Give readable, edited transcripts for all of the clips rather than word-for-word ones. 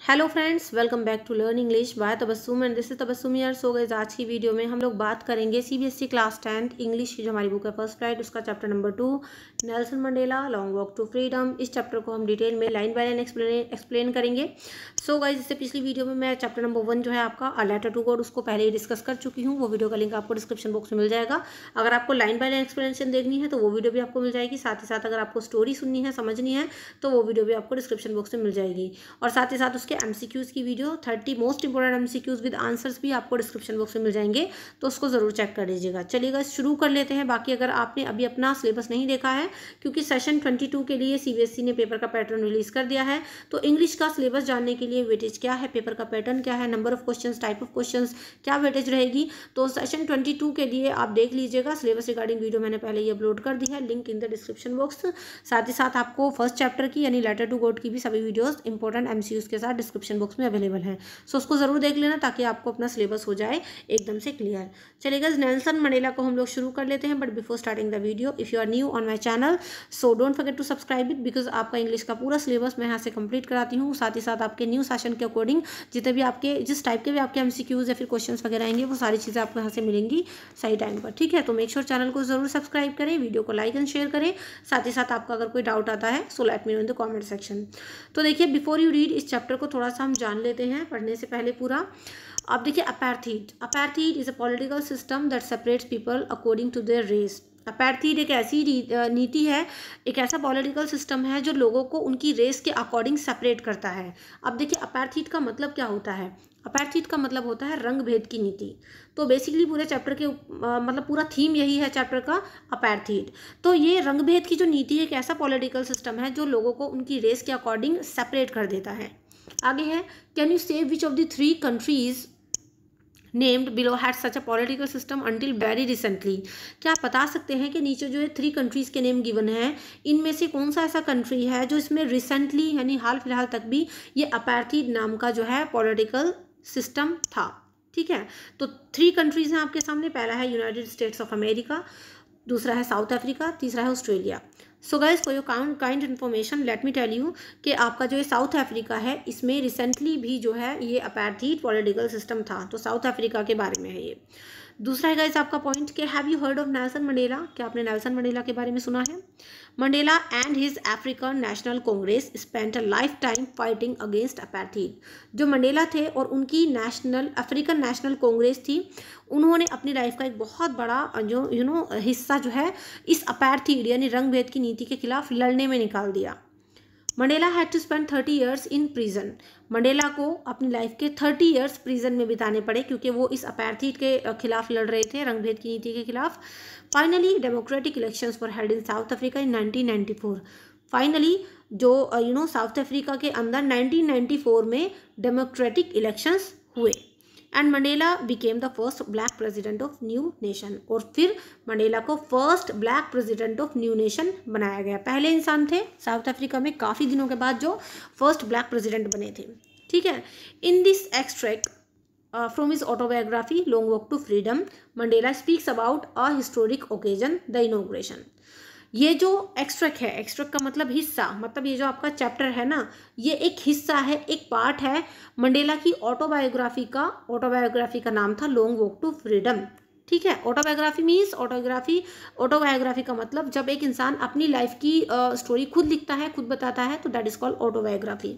Hello friends, welcome back to learn English by Tabassum and this is Tabassum यार। So guys, आज की video में हम लोग बात करेंगे सीबीएसई क्लास 10 इंग्लिश की जो हमारी बुक है फर्स्ट राइट, उसका chapter number 2 Nelson Mandela long walk to freedom. इस चैप्टर को हम डिटेल में लाइन बाय लाइन एक्सप्लेन करेंगे। सो गाइस, इससे पिछली वीडियो में मैं चैप्टर नंबर 1 जो है आपका अ लेटर टू गॉड, उसको पहले ही डिस्कस कर चुकी हूँ। वो वीडियो का लिंक आपको डिस्क्रिप्शन बॉक्स में मिल जाएगा। अगर आपको लाइन बाय लाइन एक्सप्लेनेशन देखनी है तो वो वीडियो भी आपको मिल जाएगी। साथ ही साथ अगर आपको स्टोरी सुननी है, समझनी है, तो वो वीडियो भी आपको डिस्क्रिप्शन बॉक्स में मिल जाएगी। और साथ ही साथ उसके एमसीक्यूज की video 30 most important MCQs with answers भी आपको डिस्क्रिप्शन बॉक्स में मिल जाएंगे, तो उसको जरूर चेक कर लीजिएगा। चलिएगा शुरू कर लेते हैं। बाकी अगर आपने अभी अपना सिलेबस नहीं देखा है, क्योंकि सेशन 22 के लिए सीबीएसई ने पेपर का पैटर्न रिलीज कर दिया है, तो इंग्लिश का सिलेबस जानने के लिए वेटेज क्या है, पेपर का पैटर्न क्या है, number of questions, type of questions, क्या वेटेज रहेगी, तो सेशन 22 के लिए आप देख लीजिएगा। सिलेबस रिगार्डिंग वीडियो मैंने पहले ही अपलोड कर दी है, link in the description box. साथ ही साथ आपको फर्स्ट चैप्टर की यानी लेटर टू गॉड की भी सभी वीडियोस इंपॉर्टेंट एमसीक्यूज के साथ डिस्क्रिप्शन बॉक्स में अवेलेबल है। सो उसको जरूर देख लेना ताकि आपको अपना सिलेबस हो जाए एकदम से क्लियर। चलिएगा, नेल्सन मंडेला को हम लोग शुरू कर लेते हैं। But before starting the video, if you are new on my channel, so don't forget to subscribe it, because आपका इंग्लिश का पूरा सिलेबस मैं यहाँ से कंप्लीट कराती हूँ। साथ ही साथ आपके न्यू सेशन के अकॉर्डिंग जितने भी आपके जिस टाइप के भी आपके एमसीक्यूज या फिर क्वेश्चंस वगैरह आएंगे, वो सारी चीज़ें आपको यहाँ से मिलेंगी सही टाइम पर। ठीक है, तो मेक श्योर चैनल को जरूर सब्सक्राइब करें, वीडियो को लाइक एंड शेयर करें। साथ ही साथ आपका अगर कोई डाउट आता है so let me know in the comment section. तो देखिए, बिफोर यू रीड, इस चैप्टर को थोड़ा सा हम जान लेते हैं पढ़ने से पहले पूरा। अब देखिए, apartheid is a political system that separates people according to their race. Apartheid एक ऐसी नीति है, एक ऐसा पॉलिटिकल सिस्टम है जो लोगों को उनकी रेस के अकॉर्डिंग सेपरेट करता है। अब देखिए, अपार्थीड का मतलब क्या होता है? अपार्थीड का मतलब होता है रंग भेद की नीति। तो बेसिकली पूरे चैप्टर के मतलब पूरा थीम यही है चैप्टर का, अपार्थीड। तो ये रंग भेद की जो नीति है, एक ऐसा पॉलिटिकल सिस्टम है जो लोगों को उनकी रेस के अकॉर्डिंग सेपरेट कर देता है। आगे है, कैन यू से which of the 3 countries named below had such a political system until very recently. क्या आप बता सकते हैं कि नीचे जो है 3 कंट्रीज के नेम गिवन हैं, इनमें से कौन सा ऐसा कंट्री है जो इसमें रिसेंटली यानी हाल फिलहाल तक भी ये अपार्थीड नाम का जो है पॉलिटिकल सिस्टम था। ठीक है, तो 3 कंट्रीज हैं आपके सामने। पहला है यूनाइटेड स्टेट्स ऑफ अमेरिका, दूसरा है साउथ अफ्रीका, तीसरा है Australia. So guys, for your kind information let me tell you कि आपका जो ये साउथ अफ्रीका है, इसमें रिसेंटली भी जो है ये अपार्थीड पॉलिटिकल सिस्टम था। तो साउथ अफ्रीका के बारे में है ये। दूसरा है गाइस आपका पॉइंट कि have you heard of Nelson Mandela? क्या आपने नेल्सन मंडेला के बारे में सुना है? Mandela and his African national Congress spent a life time fighting against apartheid. जो मंडेला थे और उनकी अफ्रीकन नेशनल कांग्रेस थी, उन्होंने अपनी लाइफ का एक बहुत बड़ा जो हिस्सा जो है इस अपार्थीड यानी रंग भेद की नीति के खिलाफ लड़ने में निकाल दिया। Mandela had to spend 30 years in prison. Mandela को अपनी लाइफ के 30 ईयर्स प्रिजन में बिताने पड़े, क्योंकि वो इस अपार्थीड के खिलाफ लड़ रहे थे, रंग भेद की नीति के खिलाफ। Finally democratic elections were held in South Africa in 1994। Finally जो साउथ अफ्रीका के अंदर 1994 में डेमोक्रेटिक इलेक्शंस हुए and Mandela became the first black president of new nation. और फिर मंडेला को first black president of new nation बनाया गया। पहले इंसान थे साउथ अफ्रीका में काफ़ी दिनों के बाद जो फर्स्ट ब्लैक प्रेसिडेंट बने थे। ठीक है, in this extract from his autobiography long walk to freedom, Mandela speaks about a historic occasion, the inauguration. ये जो एक्सट्रैक्ट है, एक्सट्रैक्ट का मतलब हिस्सा, मतलब ये जो आपका चैप्टर है ना, ये एक हिस्सा है, एक पार्ट है मंडेला की ऑटोबायोग्राफी का। ऑटोबायोग्राफी का नाम था लॉन्ग वॉक टू फ्रीडम। ठीक है, ऑटोबायोग्राफी मीन्स ऑटोबायोग्राफी का मतलब जब एक इंसान अपनी लाइफ की स्टोरी खुद लिखता है, खुद बताता है, तो दैट इज कॉल्ड ऑटोबायोग्राफी।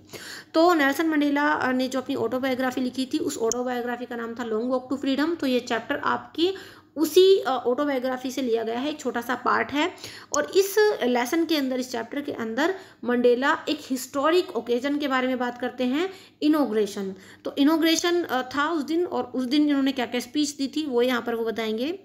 तो नेल्सन मंडेला ने जो अपनी ऑटोबायोग्राफी लिखी थी, उस ऑटोबायोग्राफी का नाम था लॉन्ग वॉक टू फ्रीडम। तो ये चैप्टर आपकी उसी ऑटोबायोग्राफी से लिया गया है, एक छोटा सा पार्ट है। और इस लेसन के अंदर, इस चैप्टर के अंदर मंडेला एक हिस्टोरिक ओकेजन के बारे में बात करते हैं, इनॉग्रेशन। तो इनॉग्रेशन था उस दिन, और उस दिन इन्होंने क्या क्या स्पीच दी थी वो यहाँ पर वो बताएंगे।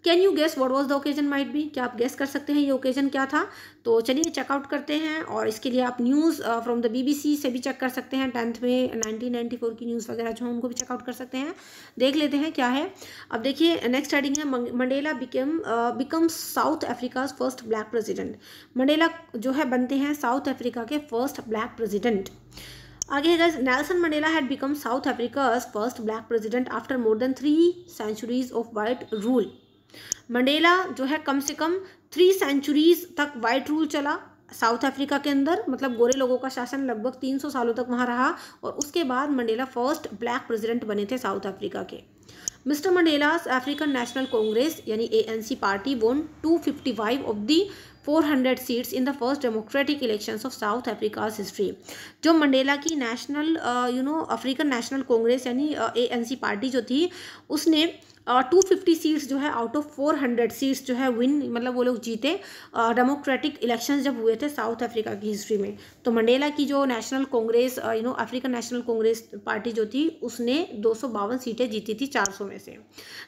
Can you guess what was the occasion might be? क्या आप गेस कर सकते हैं ये ओकेजन क्या था? तो चलिए चेकआउट करते हैं। और इसके लिए आप न्यूज़ फ्रॉम द बीबीसी से भी चेक कर सकते हैं। 10th में 1994 की न्यूज़ वगैरह जो है उनको भी चेकआउट कर सकते हैं। देख लेते हैं क्या है। अब देखिए, नेक्स्ट हेडिंग है, Mandela become south Africa's first black president. Mandela जो है बनते हैं साउथ अफ्रीका के फर्स्ट ब्लैक प्रेसिडेंट। आगे guys, Nelson Mandela had become south Africa's first black president after more than 3 centuries of white rule. Mandela जो है कम से कम 3 centuries तक वाइट रूल चला, साउथ अफ्रीका के अंदर, मतलब गोरे लोगों का शासन लगभग 300 सालों तक वहाँ रहा, और उसके बाद मंडेला फर्स्ट ब्लैक प्रेसिडेंट बने थे साउथ अफ्रीका के। मिस्टर मंडेलास अफ्रीकन नेशनल कांग्रेस यानी ANC पार्टी वोन 255 of the 400 seats in the first democratic elections of south Africa's history. जो मंडेला की नेशनल अफ्रीकन नेशनल कांग्रेस यानी ANC पार्टी जो थी, उसने 250 सीट्स जो है आउट ऑफ 400 सीट्स जो है विन, मतलब वो लोग जीते डेमोक्रेटिक इलेक्शंस जब हुए थे साउथ अफ्रीका की हिस्ट्री में। तो मंडेला की जो national Congress African national Congress party जो थी, उसने 252 सीटें जीती थी 400 में से।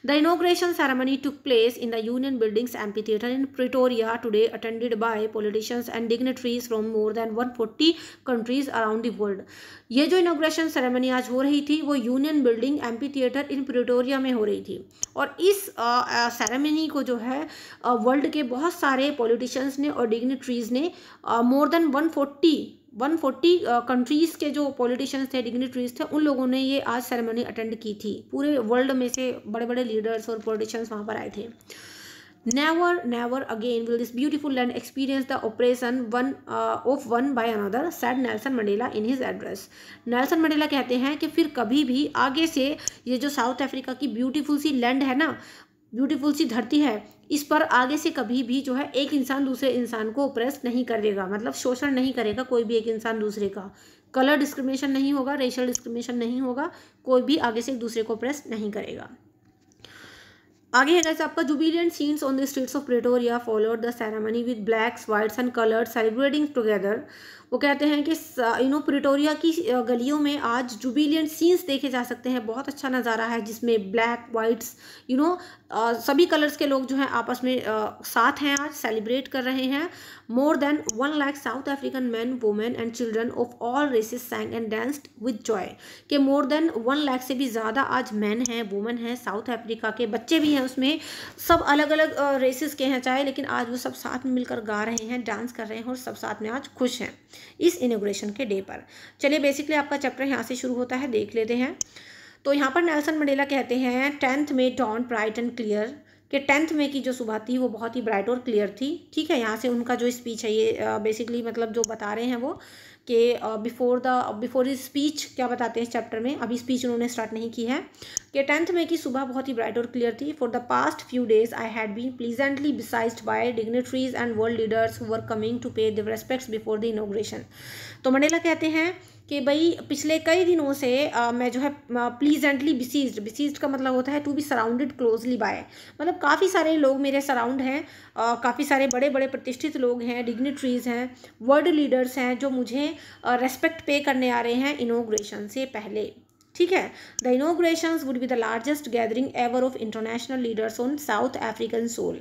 The inauguration ceremony took place in the union buildings amphi theatre in Pretoria today, attended by politicians and dignitaries from more than 140 countries around the world. ये जो इनॉग्रेशन सेरेमनी आज हो रही थी, वो union building amphi theatre in Pretoria में हो रही थी, और इस सेरेमनी को जो है वर्ल्ड के बहुत सारे पॉलिटिशियंस ने और डिग्नेटरीज ने, मोर देन 140 कंट्रीज़ के जो पॉलिटिशियंस थे, डिग्नेटरीज थे, उन लोगों ने ये आज सेरेमनी अटेंड की थी। पूरे वर्ल्ड में से बड़े बड़े लीडर्स और पॉलिटिशियंस वहाँ पर आए थे। Never again will this beautiful land experience the oppression of one by another, said Nelson Mandela in his address। Nelson Mandela कहते हैं कि फिर कभी भी आगे से ये जो साउथ अफ्रीका की ब्यूटीफुल सी लैंड है ना, ब्यूटीफुल सी धरती है, इस पर आगे से कभी भी जो है एक इंसान दूसरे इंसान को ऑप्रेस नहीं करेगा, मतलब शोषण नहीं करेगा कोई भी एक इंसान दूसरे का। कलर डिस्क्रिमिनेशन नहीं होगा, रेशियल डिस्क्रिमिनेशन नहीं होगा, कोई भी आगे से एक दूसरे को ऑप्रेस नहीं करेगा। आगे है गाइस आपका jubilant scenes on the streets of Pretoria followed the ceremony with blacks whites and coloured celebrating together. वो कहते हैं कि प्रिटोरिया की गलियों में आज जुबिलियंट सीन्स देखे जा सकते हैं, बहुत अच्छा नज़ारा है, जिसमें ब्लैक वाइट्स सभी कलर्स के लोग जो हैं आपस में साथ हैं, आज सेलिब्रेट कर रहे हैं। More than 1 lakh South African man, women and children of all races sang and danced with joy. कि मोर देन 1 लाख से भी ज़्यादा आज मैन हैं, वुमेन हैं, साउथ अफ्रीका के बच्चे भी हैं, उसमें सब अलग अलग रेसेस के हैं चाहे, लेकिन आज वो सब साथ में मिलकर गा रहे हैं, डांस कर रहे हैं, और सब साथ में आज खुश हैं इस इनॉग्रेशन के डे पर। चलिए बेसिकली आपका चैप्टर यहाँ से शुरू होता है, देख लेते हैं। तो यहाँ पर नेल्सन मंडेला कहते हैं 10th May dawned bright and clear, कि 10th May की जो सुबह थी वो बहुत ही ब्राइट और क्लियर थी। ठीक है, यहाँ से उनका जो स्पीच है ये बेसिकली मतलब जो बता रहे हैं वो कि बिफोर इज स्पीच क्या बताते हैं इस चैप्टर में, अभी स्पीच उन्होंने स्टार्ट नहीं की है, कि 10th May की सुबह बहुत ही ब्राइट और क्लियर थी। For the past few days I had been pleasantly besieged by dignitaries and world leaders who were coming to pay their respects before the inauguration. तो मंडेला कहते हैं कि भाई पिछले कई दिनों से मैं जो है प्लीजेंटली बिसीज्ड का मतलब होता है to be surrounded closely by, मतलब काफ़ी सारे लोग मेरे सराउंड हैं, काफ़ी सारे बड़े बड़े प्रतिष्ठित लोग हैं, डिग्नेटरीज हैं, वर्ल्ड लीडर्स हैं, जो मुझे रेस्पेक्ट पे करने आ रहे हैं इनॉग्रेशन से पहले। ठीक है, the inaugurations would be the largest gathering ever of international leaders on South African soil.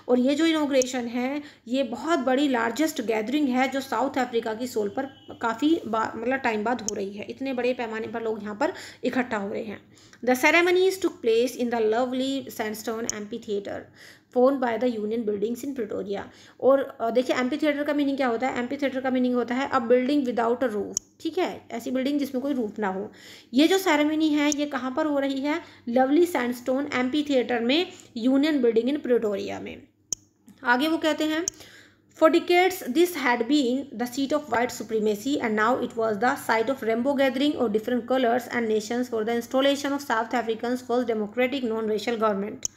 और ये जो इनॉग्रेशन है ये बहुत बड़ी लार्जेस्ट गैदरिंग है जो साउथ अफ्रीका की सोल पर काफ़ी मतलब टाइम बाद हो रही है, इतने बड़े पैमाने पर लोग यहाँ पर इकट्ठा हो रहे हैं। The ceremonies took place in the lovely sandstone amphi theatre phone by the union buildings in Pretoria. और देखिए एम्पी थिएटर का मीनिंग क्या होता है, एम्पी थिएटर का मीनिंग होता है अ बिल्डिंग विदाउट अ रूफ। ठीक है, ऐसी बिल्डिंग जिसमें कोई रूफ ना हो। ये जो सेरेमनी है ये कहाँ पर हो रही है, लवली सैंडस्टोन एम्पी थिएटर में, यूनियन बिल्डिंग इन प्रिटोरिया में। आगे वो कहते हैं For decades, this had been the seat of white supremacy, and now it was the site of rainbow gathering of different colors and nations for the installation of South Africa's first democratic non-racial government.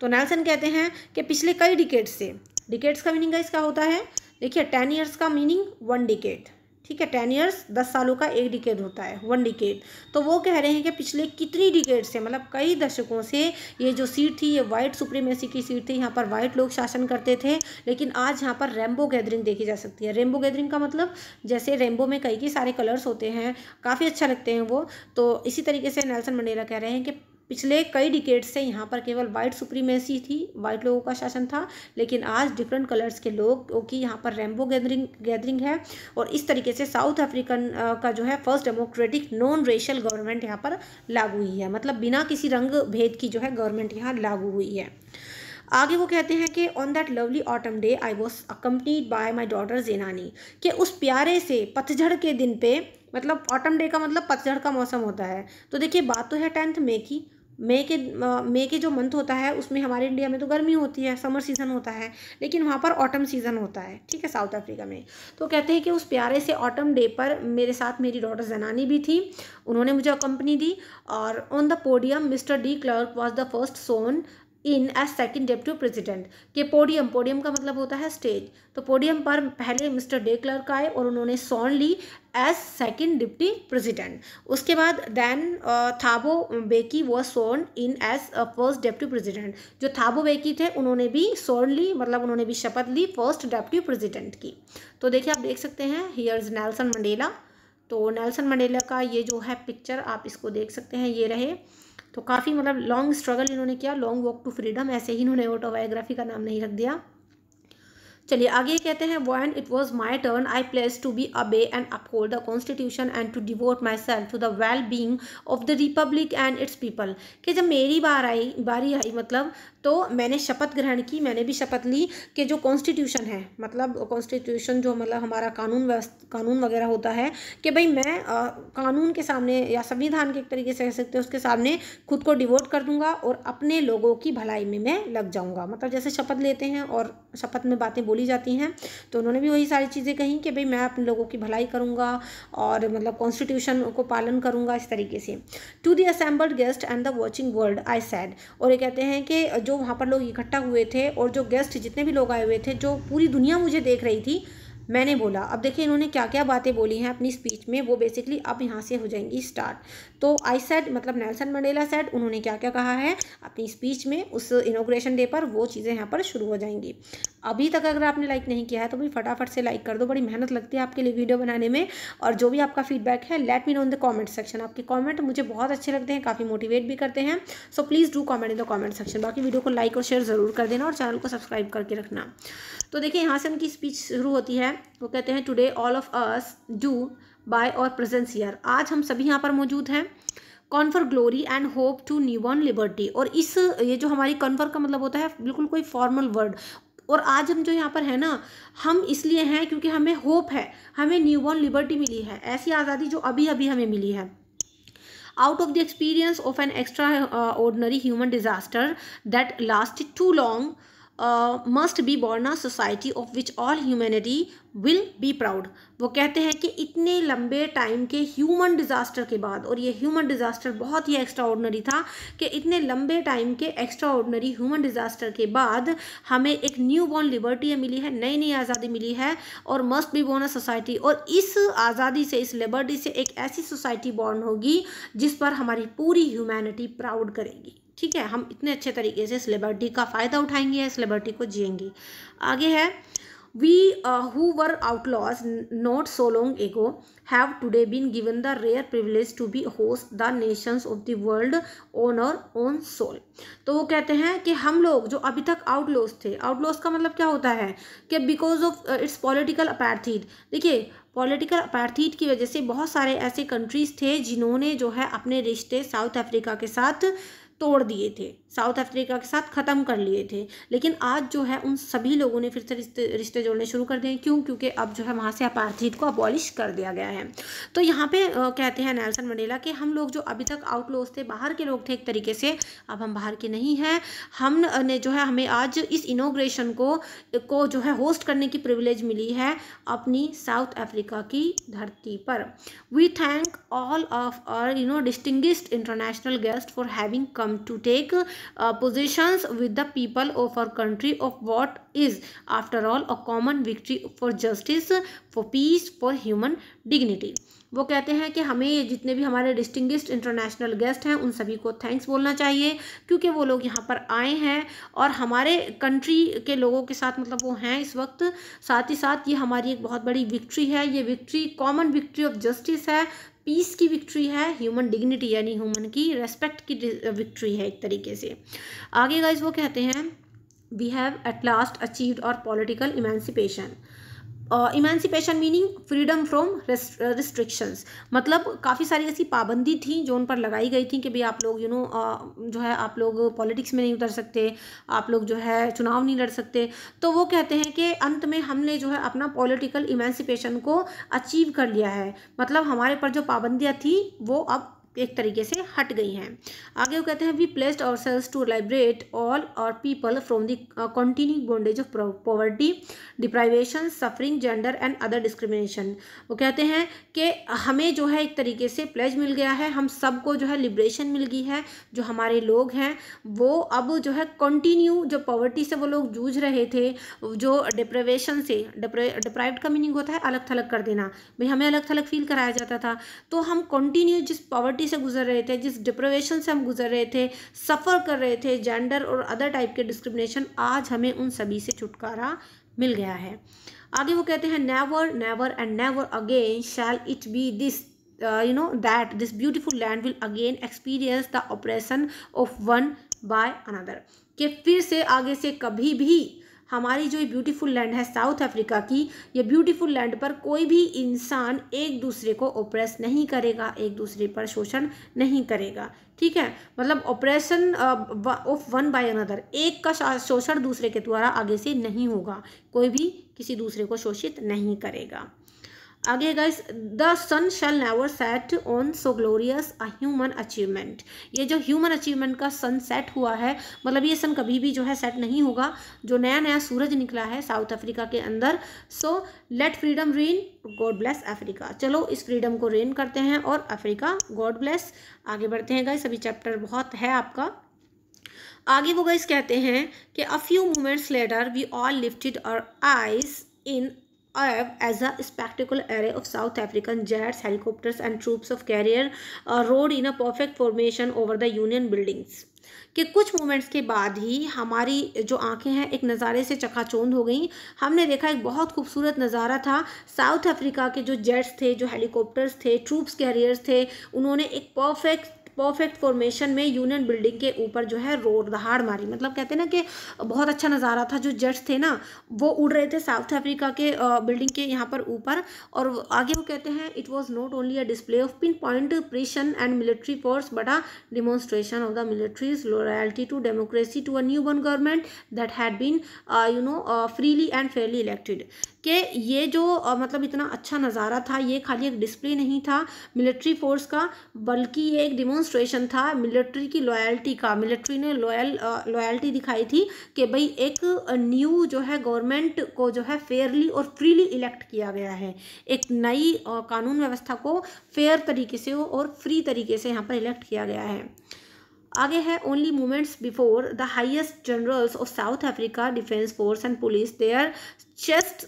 तो Nelson कहते हैं कि पिछले कई decades से, decades का meaning इसका होता है, देखिए 10 ईयर्स का मीनिंग 1 डिकेड। ठीक है, 10 ईयर्स 10 सालों का एक डिकेड होता है, 1 डिकेड। तो वो कह रहे हैं कि पिछले कितनी डिकेड से, मतलब कई दशकों से ये जो सीट थी ये वाइट सुप्रीमेसी की सीट थी, यहाँ पर वाइट लोग शासन करते थे, लेकिन आज यहाँ पर रेनबो गैदरिंग देखी जा सकती है। रेनबो गैदरिंग का मतलब जैसे रेनबो में कई सारे कलर्स होते हैं, काफ़ी अच्छा लगते हैं वो, तो इसी तरीके से नेल्सन मंडेला कह रहे हैं कि पिछले कई डिकेड्स से यहाँ पर केवल वाइट सुप्रीमेसी थी, वाइट लोगों का शासन था, लेकिन आज डिफरेंट कलर्स के लोगों की यहाँ पर रेनबो गैदरिंग है। और इस तरीके से साउथ अफ्रीकन का जो है first democratic non racial government यहाँ पर लागू हुई है, मतलब बिना किसी रंग भेद की जो है गवर्नमेंट यहाँ लागू हुई है। आगे वो कहते हैं कि on that lovely autumn day I was accompanied by my daughter Zenani, कि उस प्यारे से पतझड़ के दिन पे, मतलब ऑटम डे का मतलब पतझड़ का मौसम होता है, तो देखिए बात तो है 10th May की, मई के जो मंथ होता है उसमें हमारे इंडिया में तो गर्मी होती है, समर सीज़न होता है, लेकिन वहाँ पर ऑटम सीज़न होता है, ठीक है, साउथ अफ्रीका में। तो कहते हैं कि उस प्यारे से ऑटम डे पर मेरे साथ मेरी डॉटर जनानी भी थी, उन्होंने मुझे कंपनी दी। और on the podium Mr de Klerk was the first sworn in as second deputy president. के पोडियम का मतलब होता है स्टेज, तो पोडियम पर पहले मिस्टर डे क्लर्क आए और उन्होंने सॉन ली एज सेकेंड डिप्टी प्रेसिडेंट। उसके बाद then Thabo Mbeki was sworn in as first deputy president. जो थाबो बेकी थे उन्होंने भी सोन ली, मतलब उन्होंने भी शपथ ली फर्स्ट डेप्यूटी प्रेसिडेंट की। तो देखिए आप देख सकते हैं, हियर इज नेल्सन मंडेला। तो नेल्सन मंडेला का ये जो है पिक्चर आप इसको देख सकते हैं, ये रहे। तो काफ़ी मतलब लॉन्ग स्ट्रगल इन्होंने किया, लॉन्ग वॉक टू फ्रीडम, ऐसे ही इन्होंने ऑटोबायोग्राफी का नाम नहीं रख दिया। चलिए आगे कहते हैं, when it was my turn I place to be obey and uphold the constitution and to devote myself to the well being of the republic and its people. कि जब मेरी बारी आई मतलब, तो मैंने शपथ ग्रहण की, मैंने भी शपथ ली कि जो कॉन्स्टिट्यूशन है, मतलब कॉन्स्टिट्यूशन जो मतलब हमारा कानून वगैरह होता है, कि भाई मैं कानून के सामने या संविधान के एक तरीके से कह सकते हैं उसके सामने खुद को डिवोट कर दूंगा और अपने लोगों की भलाई में मैं लग जाऊंगा। मतलब जैसे शपथ लेते हैं और शपथ में बातें बोली जाती हैं, तो उन्होंने भी वही सारी चीज़ें कही कि भाई मैं अपने लोगों की भलाई करूंगा और मतलब कॉन्स्टिट्यूशन को पालन करूंगा इस तरीके से। To the assembled guest and the watching world I said. और ये कहते हैं कि जो वहाँ पर लोग इकट्ठा हुए थे और जो गेस्ट जितने भी लोग आए हुए थे, जो पूरी दुनिया मुझे देख रही थी, मैंने बोला। अब देखिए इन्होंने क्या क्या बातें बोली हैं अपनी स्पीच में, वो बेसिकली अब यहाँ से हो जाएंगी स्टार्ट। तो आई सेड मतलब नेल्सन मंडेला सेड, उन्होंने क्या क्या कहा है अपनी स्पीच में उस इनॉग्रेशन डे पर, वो चीज़ें यहाँ पर शुरू हो जाएंगी। अभी तक अगर आपने लाइक नहीं किया है तो भाई फटाफट से लाइक कर दो, बड़ी मेहनत लगती है आपके लिए वीडियो बनाने में। और जो भी आपका फीडबैक है let me know in the comment section. आपके कॉमेंट मुझे बहुत अच्छे लगते हैं, काफ़ी मोटिवेट भी करते हैं। So please do comment in the comment section. बाकी वीडियो को लाइक और शेयर ज़रूर कर देना और चैनल को सब्सक्राइब करके रखना। तो देखिए यहाँ से उनकी स्पीच शुरू होती है। वो कहते हैं, today all of us do by our presence here. आज हम सभी यहाँ पर मौजूद हैं। Confer glory and hope to newborn liberty. और इस ये जो हमारी कॉन्फर का मतलब होता है बिल्कुल कोई फॉर्मल वर्ड। और आज हम जो यहाँ पर है ना, हम इसलिए हैं क्योंकि हमें होप है, हमें न्यू बॉर्न लिबर्टी मिली है, ऐसी आज़ादी जो अभी अभी हमें मिली है। Out of the experience of an extraordinary human disaster that lasted too long, must be born a society of which all humanity will be proud। वो कहते हैं कि इतने लंबे टाइम के ह्यूमन डिज़ास्टर के बाद, और ये ह्यूमन डिज़ास्टर बहुत ही एक्स्ट्राऑर्डिनरी था, कि इतने लंबे टाइम के एक्स्ट्राऑर्डिनरी ह्यूमन डिज़ास्टर के बाद हमें एक न्यू बॉर्न लिबर्टी मिली है, नई नई आज़ादी मिली है। और must be born a society, और इस आज़ादी से, इस लिबर्टी से एक ऐसी सोसाइटी बॉर्न होगी जिस पर हमारी पूरी ह्यूमैनिटी प्राउड करेगी। ठीक है, हम इतने अच्छे तरीके से इस लिबर्टी का फ़ायदा उठाएंगे, इस लिबर्टी को जिएंगे। आगे है, we who were outlaws not so long ago have today been given the rare privilege to be host the nations of the world on our own soil। तो वो कहते हैं कि हम लोग जो अभी तक आउटलॉज थे, आउटलॉज का मतलब क्या होता है कि because of its political apartheid. देखिए पॉलिटिकल अपार्थीड की वजह से बहुत सारे ऐसे कंट्रीज थे जिन्होंने जो है अपने रिश्ते साउथ अफ्रीका के साथ तोड़ दिए थे, साउथ अफ्रीका के साथ ख़त्म कर लिए थे। लेकिन आज जो है उन सभी लोगों ने फिर से रिश्ते जोड़ने शुरू कर दिए। क्यों? क्योंकि अब जो है वहाँ से अपार्थीड को अबॉलिश कर दिया गया है। तो यहाँ पे कहते हैं नेल्सन मंडेला कि हम लोग जो अभी तक आउटलॉज थे, बाहर के लोग थे एक तरीके से, अब हम बाहर के नहीं हैं। हमने जो है, हमें आज इस इनॉग्रेशन को जो है होस्ट करने की प्रिविलेज मिली है अपनी साउथ अफ्रीका की धरती पर। We thank all of our distinguished international guest for having come to take positions with the people of our country of what is after all a common victory for justice, for peace, for human dignity। वो कहते हैं कि हमें ये जितने भी हमारे distinguished international guest हैं उन सभी को थैंक्स बोलना चाहिए, क्योंकि वो लोग यहाँ पर आए हैं और हमारे कंट्री के लोगों के साथ मतलब वो हैं इस वक्त। साथ ही साथ ये हमारी एक बहुत बड़ी विक्ट्री है। ये victory common victory of justice है, पीस की विक्ट्री है, ह्यूमन डिग्निटी यानी ह्यूमन की रेस्पेक्ट की विक्ट्री है एक तरीके से। आगे गाइस वो कहते हैं, we have at last achieved our political emancipation. Emancipation meaning freedom from restrictions. मतलब काफ़ी सारी ऐसी पाबंदी थी जो उन पर लगाई गई थी कि भाई आप लोग जो है आप लोग पॉलिटिक्स में नहीं उतर सकते, आप लोग जो है चुनाव नहीं लड़ सकते। तो वो कहते हैं कि अंत में हमने जो है अपना पॉलिटिकल इमेंसिपेशन को अचीव कर लिया है। मतलब हमारे पर जो पाबंदियाँ थी वो अब एक तरीके से हट गई हैं। आगे वो कहते हैं we placed ourselves to liberate all our people from the continuing bondage of poverty, deprivation, suffering, gender and other discrimination. वो कहते हैं कि हमें जो है एक तरीके से प्लेज मिल गया है, हम सबको जो है लिबरेशन मिल गई है। जो हमारे लोग हैं वो अब जो है कंटिन्यू, जो पॉवर्टी से वो लोग जूझ रहे थे, जो डिप्राइवेशन से, डिप्राइव्ड का मीनिंग होता है अलग थलग कर देना, भाई हमें अलग थलग फील कराया जाता था, तो हम कंटिन्यू जिस पॉवर्टी से गुजर रहे थे, जिस डिप्राइवेशन से हम गुजर रहे थे, सफ़र कर रहे थे, जेंडर और अदर टाइप के डिस्क्रिमिनेशन, आज हमें उन सभी से छुटकारा मिल गया है। आगे वो कहते हैं never never and never again shall it be this that this beautiful land will again experience the oppression of one by another, कि फिर से आगे से कभी भी हमारी जो ब्यूटीफुल लैंड है साउथ अफ्रीका की, ये ब्यूटीफुल लैंड पर कोई भी इंसान एक दूसरे को ऑप्रेस नहीं करेगा, एक दूसरे पर शोषण नहीं करेगा। ठीक है, मतलब operation of one by another, एक का शोषण दूसरे के द्वारा आगे से नहीं होगा, कोई भी किसी दूसरे को शोषित नहीं करेगा। आगे guys, the sun shall never set on so glorious a human achievement. ये जो ह्यूमन अचीवमेंट का सन सेट हुआ है, मतलब ये सन कभी भी जो है सेट नहीं होगा, जो नया नया सूरज निकला है साउथ अफ्रीका के अंदर। So let freedom rain, God bless Africa. चलो इस फ्रीडम को रेन करते हैं और अफ्रीका गॉड ब्लेस। आगे बढ़ते हैं गाइस, अभी चैप्टर बहुत है आपका। आगे वो गाइस कहते हैं कि a few moments later we all lifted our eyes in as a spectacle array of South African jets, helicopters and troops of carrier rode in a perfect formation over the Union buildings। कि कुछ moments के बाद ही हमारी जो आंखें हैं एक नज़ारे से चकाचौंध हो गई। हमने देखा एक बहुत खूबसूरत नज़ारा था, साउथ अफ्रीका के जो जेट्स थे, जो हेलीकॉप्टर्स थे, ट्रूप्स कैरियर्स थे, उन्होंने एक परफेक्ट फॉर्मेशन में यूनियन बिल्डिंग के ऊपर जो है रोड दहाड़ मारी। मतलब कहते हैं ना कि बहुत अच्छा नज़ारा था। जो जेट्स थे ना वो उड़ रहे थे साउथ अफ्रीका के बिल्डिंग के यहाँ पर ऊपर। और आगे वो कहते हैं it was not only a display of pin point precision and military force but a demonstration of the military's loyalty to democracy to a new born government that had been freely and fairly elected. कि ये जो मतलब इतना अच्छा नज़ारा था, ये खाली एक डिस्प्ले नहीं था मिलिट्री फोर्स का, बल्कि ये एक डिमॉन्स्ट्रेशन था मिलिट्री की लॉयल्टी का। मिलिट्री ने लॉयल्टी दिखाई थी कि भाई एक न्यू जो है गवर्नमेंट को जो है फेयरली और फ्रीली इलेक्ट किया गया है, एक नई कानून व्यवस्था को फेयर तरीके से और फ्री तरीके से यहाँ पर इलेक्ट किया गया है। आगे है only moments before the highest generals of South Africa defence force and police their chest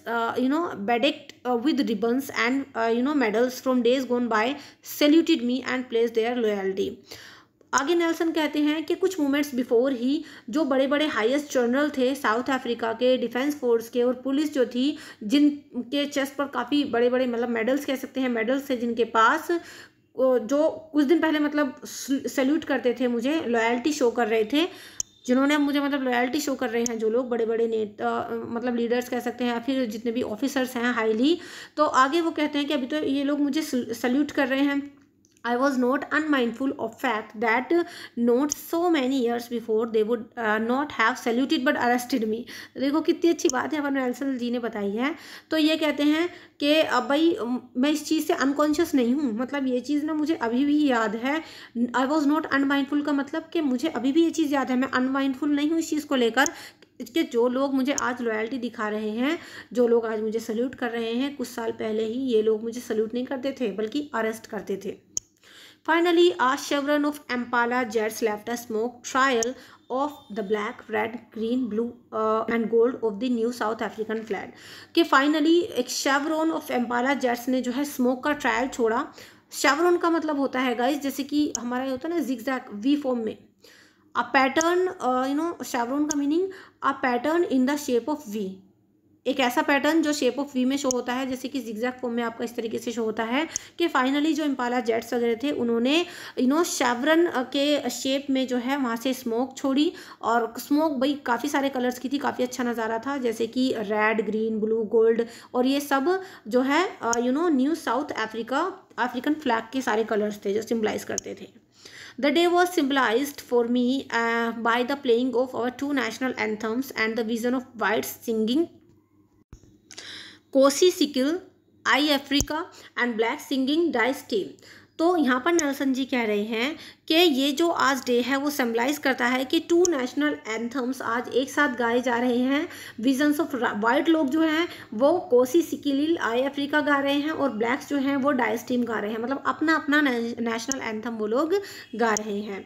bedecked with ribbons and medals from days gone by saluted me and placed their loyalty। आगे Nelson कहते हैं कि कुछ moments before he जो बड़े बड़े highest general थे south Africa के, डिफेंस फोर्स के और पुलिस जो थी, जिनके चेस्ट पर काफ़ी बड़े बड़े मतलब मेडल्स कह सकते हैं, मेडल्स थे जिनके पास, जो कुछ दिन पहले मतलब सैल्यूट करते थे, मुझे लॉयल्टी शो कर रहे थे, जिन्होंने मुझे मतलब लॉयल्टी शो कर रहे हैं, जो लोग बड़े बड़े नेता मतलब लीडर्स कह सकते हैं या फिर जितने भी ऑफिसर्स हैं हाईली। तो आगे वो कहते हैं कि अभी तो ये लोग मुझे सल्यूट कर रहे हैं। I was not unmindful of fact that not so many years before they would not have saluted but arrested me। देखो कितनी अच्छी बात है नेल्सन जी ने बताई है। तो ये कहते हैं कि अब भाई मैं इस चीज़ से अनकॉन्शियस नहीं हूँ, मतलब ये चीज़ ना मुझे अभी भी याद है। I was not unmindful का मतलब कि मुझे अभी भी ये चीज़ याद है, मैं अनमाइंडफुल नहीं हूँ इस चीज़ को लेकर कि जो लोग मुझे आज लॉयल्टी दिखा रहे हैं, जो लोग आज मुझे सल्यूट कर रहे हैं, कुछ साल पहले ही ये लोग मुझे सल्यूट नहीं करते थे बल्कि अरेस्ट करते थे। Finally, a chevron of Impala jets left a smoke trail of the black, red, green, blue and gold of the new South African flag। कि फाइनली एक शेवरॉन ऑफ एम्पाला जेट्स ने जो है स्मोक का ट्रायल छोड़ा। Chevron का मतलब होता है गाइस, जैसे कि हमारा होता है ना जिगजैग वी फॉर्म में, अ पैटर्न, शेवरॉन का meaning a pattern in the shape of V, एक ऐसा पैटर्न जो शेप ऑफ वी में शो होता है, जैसे कि जिगजैग फॉर्म में आपका इस तरीके से शो होता है। कि फाइनली जो इम्पाला जेट्स वगैरह थे उन्होंने शेवरन के शेप में जो है वहाँ से स्मोक छोड़ी। और स्मोक भाई काफ़ी सारे कलर्स की थी, काफ़ी अच्छा नज़ारा था, जैसे कि रेड, ग्रीन, ब्लू, गोल्ड, और ये सब जो है न्यू साउथ अफ्रीकन फ्लैग के सारे कलर्स थे जो सिम्बलाइज करते थे। The day was symbolized for me by the playing of our two national anthems and the vision of whites singing Kosi Sikil, I Africa and black singing Die Still। तो यहाँ पर Nelson जी कह रहे हैं कि ये जो आज डे है वो सिम्बलाइज करता है कि 2 नेशनल एंथम्स आज एक साथ गाए जा रहे हैं। विजन्स ऑफ वाइट लोग जो हैं वो कोसी सिकिलिल आई अफ्रीका गा रहे हैं और ब्लैक्स जो हैं वो डायस्टीम गा रहे हैं, मतलब अपना अपना नेशनल एंथम वो लोग गा रहे हैं।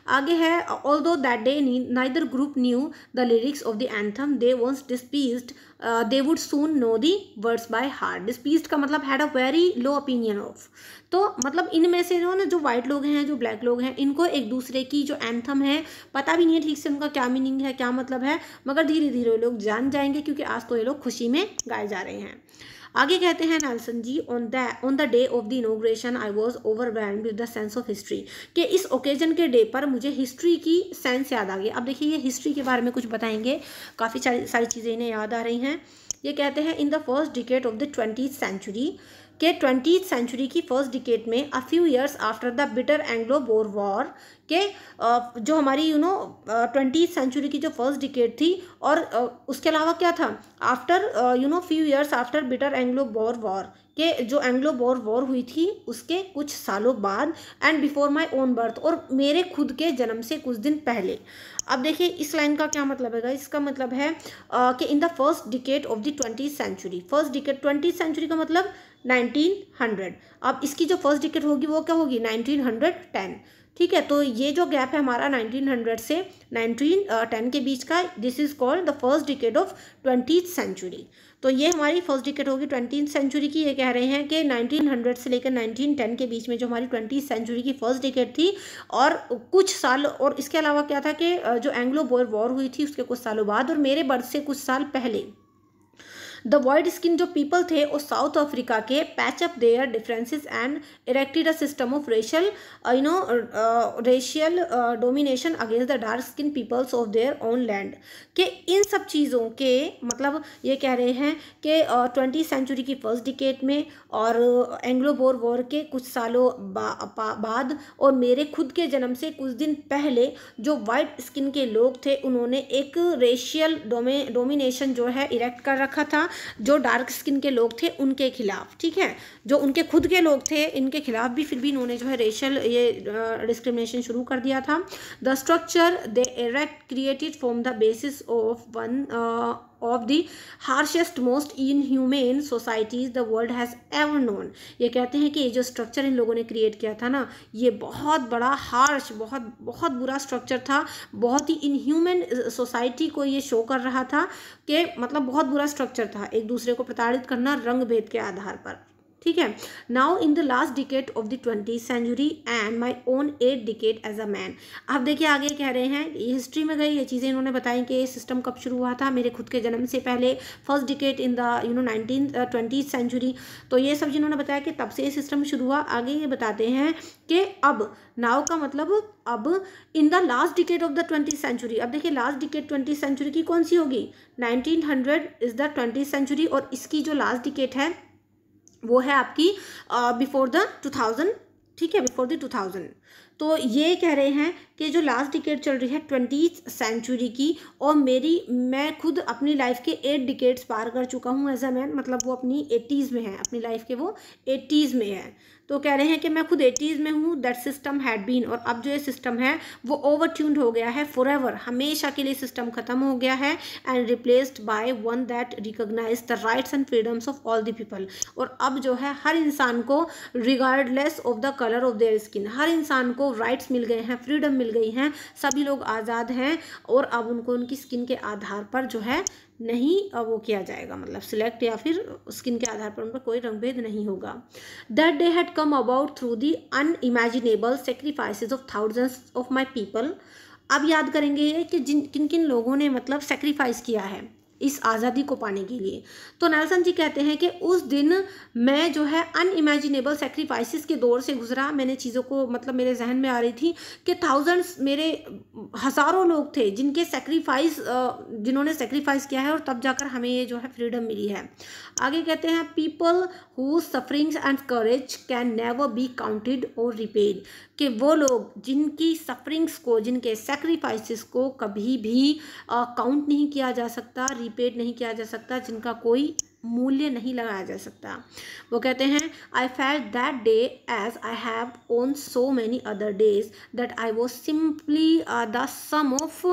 आगे है, although that day neither group knew the lyrics of the anthem they once despised they would soon know the words by heart. Despised का मतलब had a very low opinion of. तो मतलब इनमें से जो वाइट लोग हैं, जो ब्लैक लोग हैं, इनको एक दूसरे की जो एंथम है पता भी नहीं है ठीक से उनका क्या मीनिंग है, क्या मतलब है, मगर धीरे धीरे लोग जान जाएंगे क्योंकि आज तो ये लोग खुशी में गाए जा रहे हैं। आगे कहते हैं Nelson ji, on the day of the inauguration I was overwhelmed with the sense of history, कि इस ओकेजन के डे पर मुझे हिस्ट्री की सेंस याद आ गई। अब देखिए ये हिस्ट्री के बारे में कुछ बताएंगे, काफ़ी सारी चीज़ें इन्हें याद आ रही हैं। ये कहते हैं in the first decade of the 20th century, के 20th सेंचुरी की फर्स्ट डिकेड में a few years after the bitter Anglo Boer war, के जो हमारी 20th सेंचुरी की जो फर्स्ट डिकेड थी और उसके अलावा क्या था, after few years after bitter Anglo Boer war, के जो एंग्लो बोर वॉर हुई थी उसके कुछ सालों बाद, and before my own birth, और मेरे खुद के जन्म से कुछ दिन पहले। अब देखिए इस लाइन का क्या मतलब है, इसका मतलब है कि in the first decade of the 20th century, first decade 20th century का मतलब 1900। अब इसकी जो फर्स्ट डिकेड होगी वो क्या होगी, 1910। ठीक है, तो ये जो गैप है हमारा 1900 से 1910 के बीच का, this is called the first decade of 20th century. तो ये हमारी फर्स्ट डिकेड होगी 20th सेंचुरी की। ये कह रहे हैं कि 1900 से लेकर 1910 के बीच में जो हमारी 20th सेंचुरी की फर्स्ट डिकेड थी, और कुछ साल, और इसके अलावा क्या था कि जो एंग्लो बोर वॉर हुई थी उसके कुछ सालों बाद और मेरे बर्थ से कुछ साल पहले। द वाइट स्किन जो पीपल थे वो साउथ अफ्रीका के patch up their differences and erected a system of racial domination against the dark skin peoples of their own land, के इन सब चीज़ों के मतलब ये कह रहे हैं कि 20th सेंचुरी की फर्स्ट डिकेड में और एंग्लो बोर वॉर के कुछ सालों बाद और मेरे खुद के जन्म से कुछ दिन पहले जो वाइट स्किन के लोग थे उन्होंने एक रेशियल डोमिनेशन जो है इरेक्ट कर रखा था जो डार्क स्किन के लोग थे उनके खिलाफ। ठीक है, जो उनके खुद के लोग थे इनके खिलाफ भी फिर भी इन्होंने जो है रेशियल ये डिस्क्रिमिनेशन शुरू कर दिया था। The structure they erect created from the basis of one of the harshest most inhumane societies the world has ever known. ये कहते हैं कि ये जो स्ट्रक्चर इन लोगों ने क्रिएट किया था ना, ये बहुत बड़ा हार्श, बहुत बहुत बुरा स्ट्रक्चर था, बहुत ही इनह्यूमन सोसाइटी को ये शो कर रहा था कि मतलब बहुत बुरा स्ट्रक्चर था, एक दूसरे को प्रताड़ित करना रंग भेद के आधार पर। ठीक है, now in the last decade of the 20th century and my own 8th decade as a man. अब देखिए आगे कह रहे हैं, ये हिस्ट्री में गई ये चीज़ें इन्होंने बताई कि ये सिस्टम कब शुरू हुआ था, मेरे खुद के जन्म से पहले, first decade in the 20th century. तो ये सब जिन्होंने बताया कि तब से ये सिस्टम शुरू हुआ। आगे ये बताते हैं कि अब नाउ का मतलब अब in the last decade of the 20th century. अब देखिए लास्ट डिकेड 20th सेंचुरी की कौन सी होगी, 1900 इज द 20th सेंचुरी, और इसकी जो लास्ट डिकेड है वो है आपकी बिफोर द 2000। ठीक है, बिफोर द 2000। तो ये कह रहे हैं कि जो लास्ट डिकेड चल रही है 20th सेंचुरी की, और मैं खुद अपनी लाइफ के 8 डिकेड्स पार कर चुका हूँ एज अ मैन, मतलब वो अपनी 80s में है, अपनी लाइफ के वो 80s में है। तो कह रहे हैं कि मैं खुद 80s में हूँ। दैट सिस्टम हैड बीन, और अब जो ये सिस्टम है वो ओवर ट्यून्ड हो गया है, फॉरएवर, हमेशा के लिए सिस्टम खत्म हो गया है, and replaced by one that recognize the rights and freedoms of all the people. और अब जो है हर इंसान को regardless of the colour of their skin, हर इंसान को राइट्स मिल गए हैं, फ्रीडम मिल गई हैं, सभी लोग आज़ाद हैं, और अब उनको उनकी स्किन के आधार पर जो है नहीं वो किया जाएगा, मतलब सिलेक्ट या फिर स्किन के आधार पर उनका कोई रंगभेद नहीं होगा। That day had come about through the unimaginable sacrifices of thousands of my people. अब याद करेंगे कि किन किन लोगों ने मतलब सेक्रीफाइस किया है इस आज़ादी को पाने के लिए। तो नेल्सन जी कहते हैं कि उस दिन मैं जो है अनइमेजिनेबल सेक्रीफाइसेस के दौर से गुजरा। मैंने चीज़ों को मतलब मेरे जहन में आ रही थी कि थाउजेंड्स, मेरे हज़ारों लोग थे जिनके जिन्होंने सेक्रीफाइस किया है, और तब जाकर हमें ये जो है फ्रीडम मिली है। आगे कहते हैं people whose sufferings and courage can never be counted or repaid, कि वो लोग जिनकी सफरिंग्स को, जिनके सेक्रीफाइसेस को कभी भी काउंट नहीं किया जा सकता, रिपेड नहीं किया जा सकता, जिनका कोई मूल्य नहीं लगाया जा सकता। वो कहते हैं I felt that day as I have on so many other days that I was simply the sum of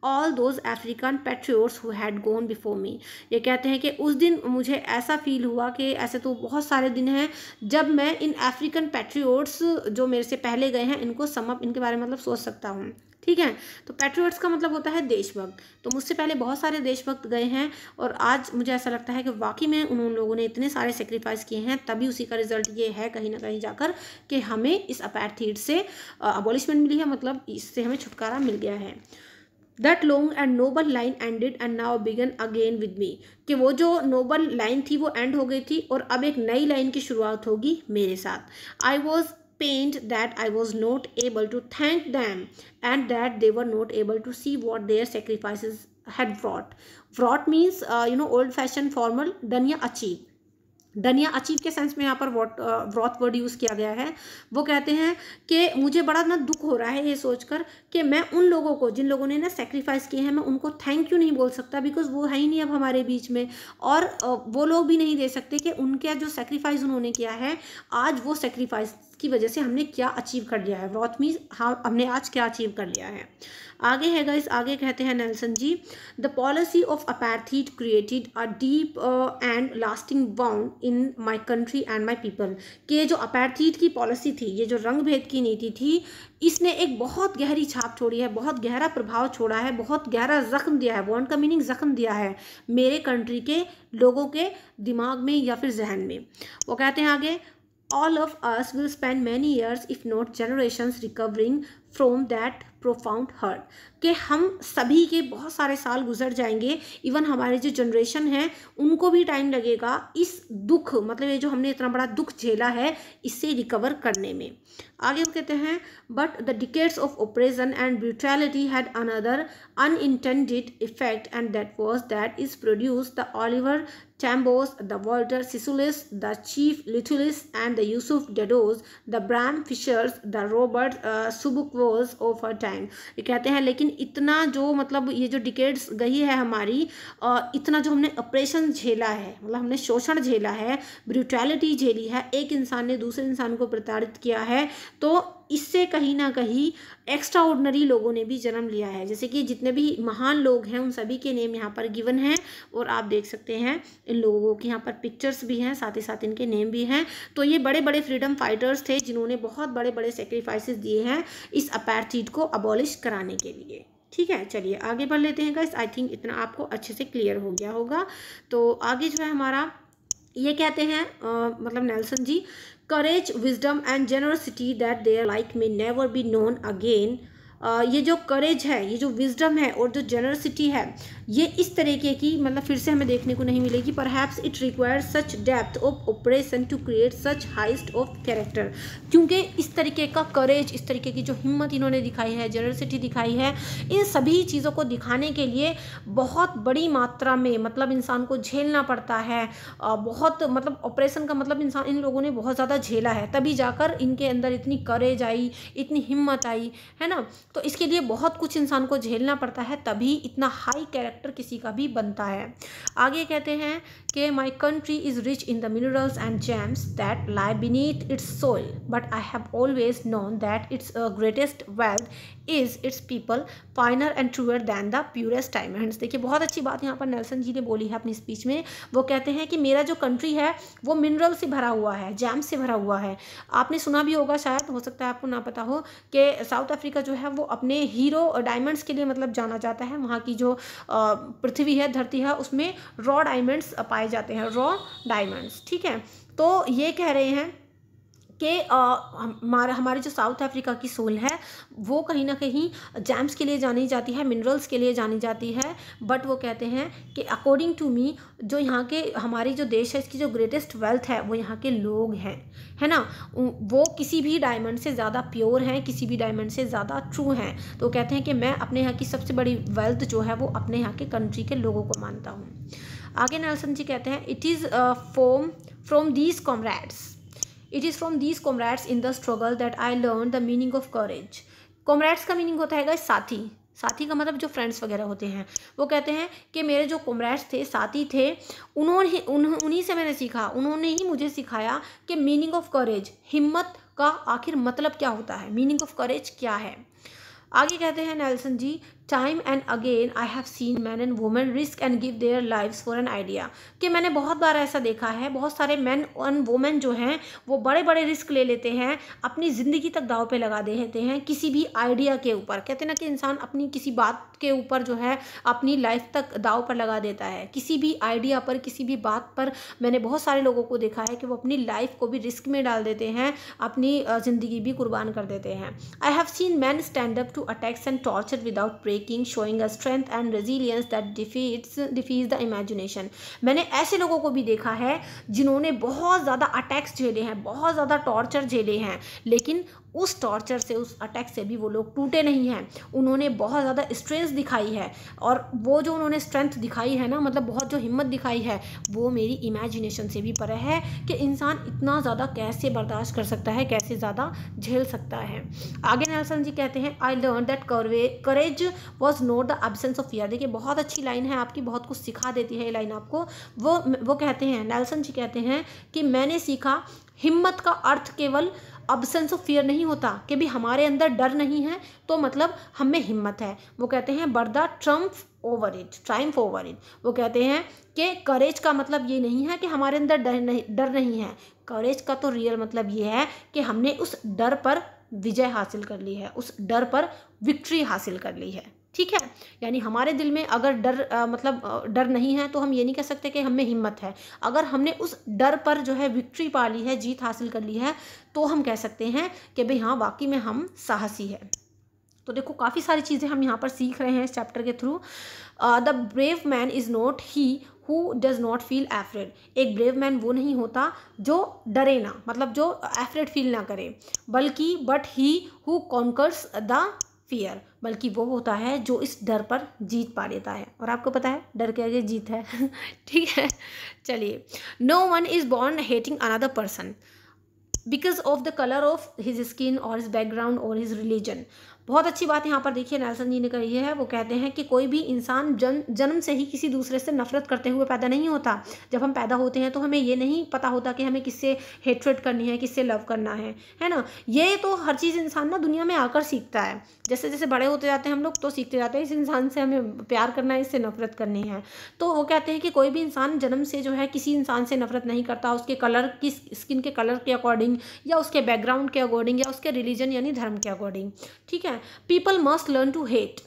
all those African patriots who had gone before me. ये कहते हैं कि उस दिन मुझे ऐसा फील हुआ कि ऐसे तो बहुत सारे दिन हैं जब मैं इन अफ्रीकन पैट्रियोट्स जो मेरे से पहले गए हैं इनको इनके बारे में मतलब सोच सकता हूँ। ठीक है, तो पैट्रियोट्स का मतलब होता है देशभक्त। तो मुझसे पहले बहुत सारे देशभक्त गए हैं और आज मुझे ऐसा लगता है कि वाकई में उन लोगों ने इतने सारे सेक्रीफाइस किए हैं, तभी उसी का रिजल्ट ये है कहीं ना कहीं जाकर कि हमें इस अपार्थाइड से अबॉलिशमेंट मिली है, मतलब इससे हमें छुटकारा मिल गया है। That long and noble line ended and now began again with me, कि वो जो नोबल लाइन थी वो एंड हो गई थी और अब एक नई लाइन की शुरुआत होगी मेरे साथ। I was pained that I was not able to thank them and that they were not able to see what their sacrifices had brought. Brought means old fashioned formal done या achieve। Done या achieve के sense में यहाँ पर व्रॉट word use किया गया है। वो कहते हैं कि मुझे बड़ा ना दुख हो रहा है ये सोचकर कि मैं उन लोगों को, जिन लोगों ने ना सेक्रीफाइस किए हैं, मैं उनको थैंक यू नहीं बोल सकता, बिकॉज वो है ही नहीं अब हमारे बीच में, और वो लोग भी नहीं दे सकते कि उनके जो सेक्रीफाइस उन्होंने किया है, आज वो सेक्रीफाइस की वजह से हमने क्या अचीव कर लिया है। व्रॉट मीन्स हाँ, हमने आज क्या अचीव कर लिया है। आगे है गाइस, आगे कहते हैं Nelson ji, the policy of apartheid created a deep and lasting bound in my country and my people. कि ये जो अपार्थाइड की पॉलिसी थी, ये जो रंग भेद की नीति थी, इसने एक बहुत गहरी छाप छोड़ी है, बहुत गहरा प्रभाव छोड़ा है, बहुत गहरा जख्म दिया है। वॉन्ड का मीनिंग जख्म दिया है मेरे कंट्री के लोगों के दिमाग में या फिर जहन में। वो कहते हैं आगे, all of us will spend many years if not generations recovering from that profound hurt। कि हम सभी के बहुत सारे साल गुजर जाएंगे, इवन हमारे जो जनरेशन है उनको भी टाइम लगेगा इस दुख, मतलब ये जो हमने इतना बड़ा दुख झेला है, इससे रिकवर करने में। आगे वो कहते हैं, but the decades of operation and brutality had another unintended effect and that was that is produce the Oliver Tambos, the Walter Sissulis, the Chief Lutulis, and the Yusuf Dados, the Bram Fishers, the Robert Subukvos of her time। ये कहते हैं लेकिन इतना जो मतलब ये जो decades गई है हमारी, इतना जो हमने ऑपरेशन झेला है, मतलब हमने शोषण झेला है, ब्रूटैलिटी झेली है, एक इंसान ने दूसरे इंसान को प्रताड़ित किया है, तो इससे कहीं ना कहीं एक्स्ट्रा ऑर्डिनरी लोगों ने भी जन्म लिया है। जैसे कि जितने भी महान लोग हैं उन सभी के नेम यहाँ पर गिवन हैं, और आप देख सकते हैं इन लोगों की यहाँ पर पिक्चर्स भी हैं, साथ ही साथ इनके नेम भी हैं। तो ये बड़े बड़े फ्रीडम फाइटर्स थे जिन्होंने बहुत बड़े बड़े सेक्रीफाइसेस दिए हैं इस अपार्थाइड को अबॉलिश कराने के लिए। ठीक है, चलिए आगे बढ़ लेते हैं गाइस। आई थिंक इतना आपको अच्छे से क्लियर हो गया होगा। तो आगे जो है हमारा, ये कहते हैं मतलब Nelson ji, courage, wisdom and generosity that their like may never be known again। ये जो करेज है, ये जो विजडम है और जो जेनरसिटी है, ये इस तरीके की मतलब फिर से हमें देखने को नहीं मिलेगी। Perhaps it requires such depth of operation to create such हाइस्ट ऑफ कैरेक्टर। क्योंकि इस तरीके का करेज, इस तरीके की जो हिम्मत इन्होंने दिखाई है, जेनरसिटी दिखाई है, इन सभी चीज़ों को दिखाने के लिए बहुत बड़ी मात्रा में मतलब इंसान को झेलना पड़ता है। बहुत मतलब ऑपरेशन का मतलब इंसान, इन लोगों ने बहुत ज़्यादा झेला है, तभी जाकर इनके अंदर इतनी करेज आई, इतनी हिम्मत आई, है ना। तो इसके लिए बहुत कुछ इंसान को झेलना पड़ता है, तभी इतना हाई कैरेक्टर किसी का भी बनता है। आगे कहते हैं कि my country is rich in the minerals and gems that lie beneath its soil, but I have always known that its greatest wealth is its people, finer and truer than the purest diamonds. देखिए बहुत अच्छी बात यहाँ पर Nelson जी ने बोली है अपनी स्पीच में। वो कहते हैं कि मेरा जो कंट्री है वो मिनरल से भरा हुआ है, जैम्स से भरा हुआ है। आपने सुना भी होगा, शायद हो सकता है आपको ना पता हो, कि साउथ अफ्रीका जो है वो अपने हीरो डायमंड्स के लिए मतलब जाना जाता है। वहाँ की जो पृथ्वी है, धरती है, उसमें रॉ डायमंड्स पाए जाते हैं, रॉ डायमंड्स। ठीक है, तो ये कह रहे हैं कि हमारे जो साउथ अफ्रीका की सोल है वो कहीं ना कहीं जैम्स के लिए जानी जाती है, मिनरल्स के लिए जानी जाती है। बट वो कहते हैं कि अकॉर्डिंग टू मी, जो यहाँ के हमारी जो देश है, इसकी जो ग्रेटेस्ट वेल्थ है वो यहाँ के लोग हैं, है ना। वो किसी भी डायमंड से ज़्यादा प्योर हैं, किसी भी डायमंड से ज़्यादा ट्रू हैं। तो कहते हैं कि मैं अपने यहाँ की सबसे बड़ी वेल्थ जो है वो अपने यहाँ के कंट्री के लोगों को मानता हूँ। आगे नेल्सन जी कहते हैं, it is from these comrades, it is from these comrades in the struggle that I learn the meaning of courage. Comrades का मीनिंग होता है गाइस साथी, साथी का मतलब जो फ्रेंड्स वगैरह होते हैं। वो कहते हैं कि मेरे जो कॉमरेड्स थे, साथी थे, उन्हीं से मैंने सीखा, उन्होंने ही मुझे सिखाया कि मीनिंग ऑफ करेज, हिम्मत का आखिर मतलब क्या होता है, मीनिंग ऑफ करेज क्या है। आगे कहते हैं Nelson ji, time and again I have seen man and women risk and give their lives for an idea, कि मैंने बहुत बार ऐसा देखा है, बहुत सारे मैन एंड वुमेन जो हैं वो बड़े बड़े रिस्क ले लेते हैं, अपनी ज़िंदगी तक दाव पे लगा देते हैं किसी भी आइडिया के ऊपर। कहते हैं ना कि इंसान अपनी किसी बात के ऊपर जो है अपनी लाइफ तक दाव पर लगा देता है, किसी भी आइडिया पर, किसी भी बात पर। मैंने बहुत सारे लोगों को देखा है कि वो अपनी लाइफ को भी रिस्क में डाल देते हैं, अपनी ज़िंदगी भी कुर्बान कर देते हैं। I have seen man stand up to attacks and torture without breaking, showing a strength and resilience that defies the imagination. मैंने ऐसे लोगों को भी देखा है जिन्होंने बहुत ज़्यादा अटैक्स झेले हैं, बहुत ज़्यादा टॉर्चर झेले हैं, लेकिन उस टॉर्चर से, उस अटैक से भी वो लोग टूटे नहीं हैं। उन्होंने बहुत ज़्यादा स्ट्रेंथ दिखाई है, और वो जो उन्होंने स्ट्रेंथ दिखाई है ना, मतलब बहुत जो हिम्मत दिखाई है, वो मेरी इमेजिनेशन से भी परे है कि इंसान इतना ज़्यादा कैसे बर्दाश्त कर सकता है, कैसे ज़्यादा झेल सकता है। आगे नेल्सन जी कहते हैं, I learn that courage was not the absence of fear. देखिए बहुत अच्छी लाइन है आपकी, बहुत कुछ सिखा देती है ये लाइन आपको। वो कहते हैं, नेल्सन जी कहते हैं कि मैंने सीखा हिम्मत का अर्थ केवल अब्सेंस ऑफ फियर नहीं होता, कि भी हमारे अंदर डर नहीं है तो मतलब हम में हिम्मत है। वो कहते हैं but the triumph over it. वो कहते हैं कि करेज का मतलब ये नहीं है कि हमारे अंदर डर नहीं है। करेज का तो रियल मतलब ये है कि हमने उस डर पर विजय हासिल कर ली है, उस डर पर विक्ट्री हासिल कर ली है। ठीक है, यानी हमारे दिल में अगर डर नहीं है तो हम ये नहीं कह सकते कि हम में हिम्मत है। अगर हमने उस डर पर जो है विक्ट्री पा ली है, जीत हासिल कर ली है, तो हम कह सकते हैं कि भाई हाँ, वाकई में हम साहसी है। तो देखो काफ़ी सारी चीज़ें हम यहाँ पर सीख रहे हैं इस चैप्टर के through. The brave man is not he who does not feel afraid. एक ब्रेव मैन वो नहीं होता जो डरे ना, मतलब जो एफ्रेड फील ना करे, बल्कि but he who conquers the fear, बल्कि वो होता है जो इस डर पर जीत पा लेता है। और आपको पता है डर के आगे जीत है। ठीक है, चलिए। No one is born hating another person because of the colour of his skin or his background or his religion. बहुत अच्छी बात यहाँ पर देखिए नेल्सन जी ने कही है। वो कहते हैं कि कोई भी इंसान जन्म से ही किसी दूसरे से नफरत करते हुए पैदा नहीं होता। जब हम पैदा होते हैं तो हमें ये नहीं पता होता कि हमें किससे हेट्रेट करनी है, किससे लव करना है ना। ये तो हर चीज़ इंसान ना दुनिया में आकर सीखता है। जैसे जैसे बड़े होते जाते हैं हम लोग तो सीखते जाते हैं इस इंसान से हमें प्यार करना है, इससे नफरत करनी है। तो वो कहते हैं कि कोई भी इंसान जन्म से जो है किसी इंसान से नफरत नहीं करता, उसके कलर की, स्किन के कलर के अकॉर्डिंग, या उसके बैकग्राउंड के अकॉर्डिंग, या उसके रिलीजन यानी धर्म के अकॉर्डिंग। ठीक है, people must learn to hate,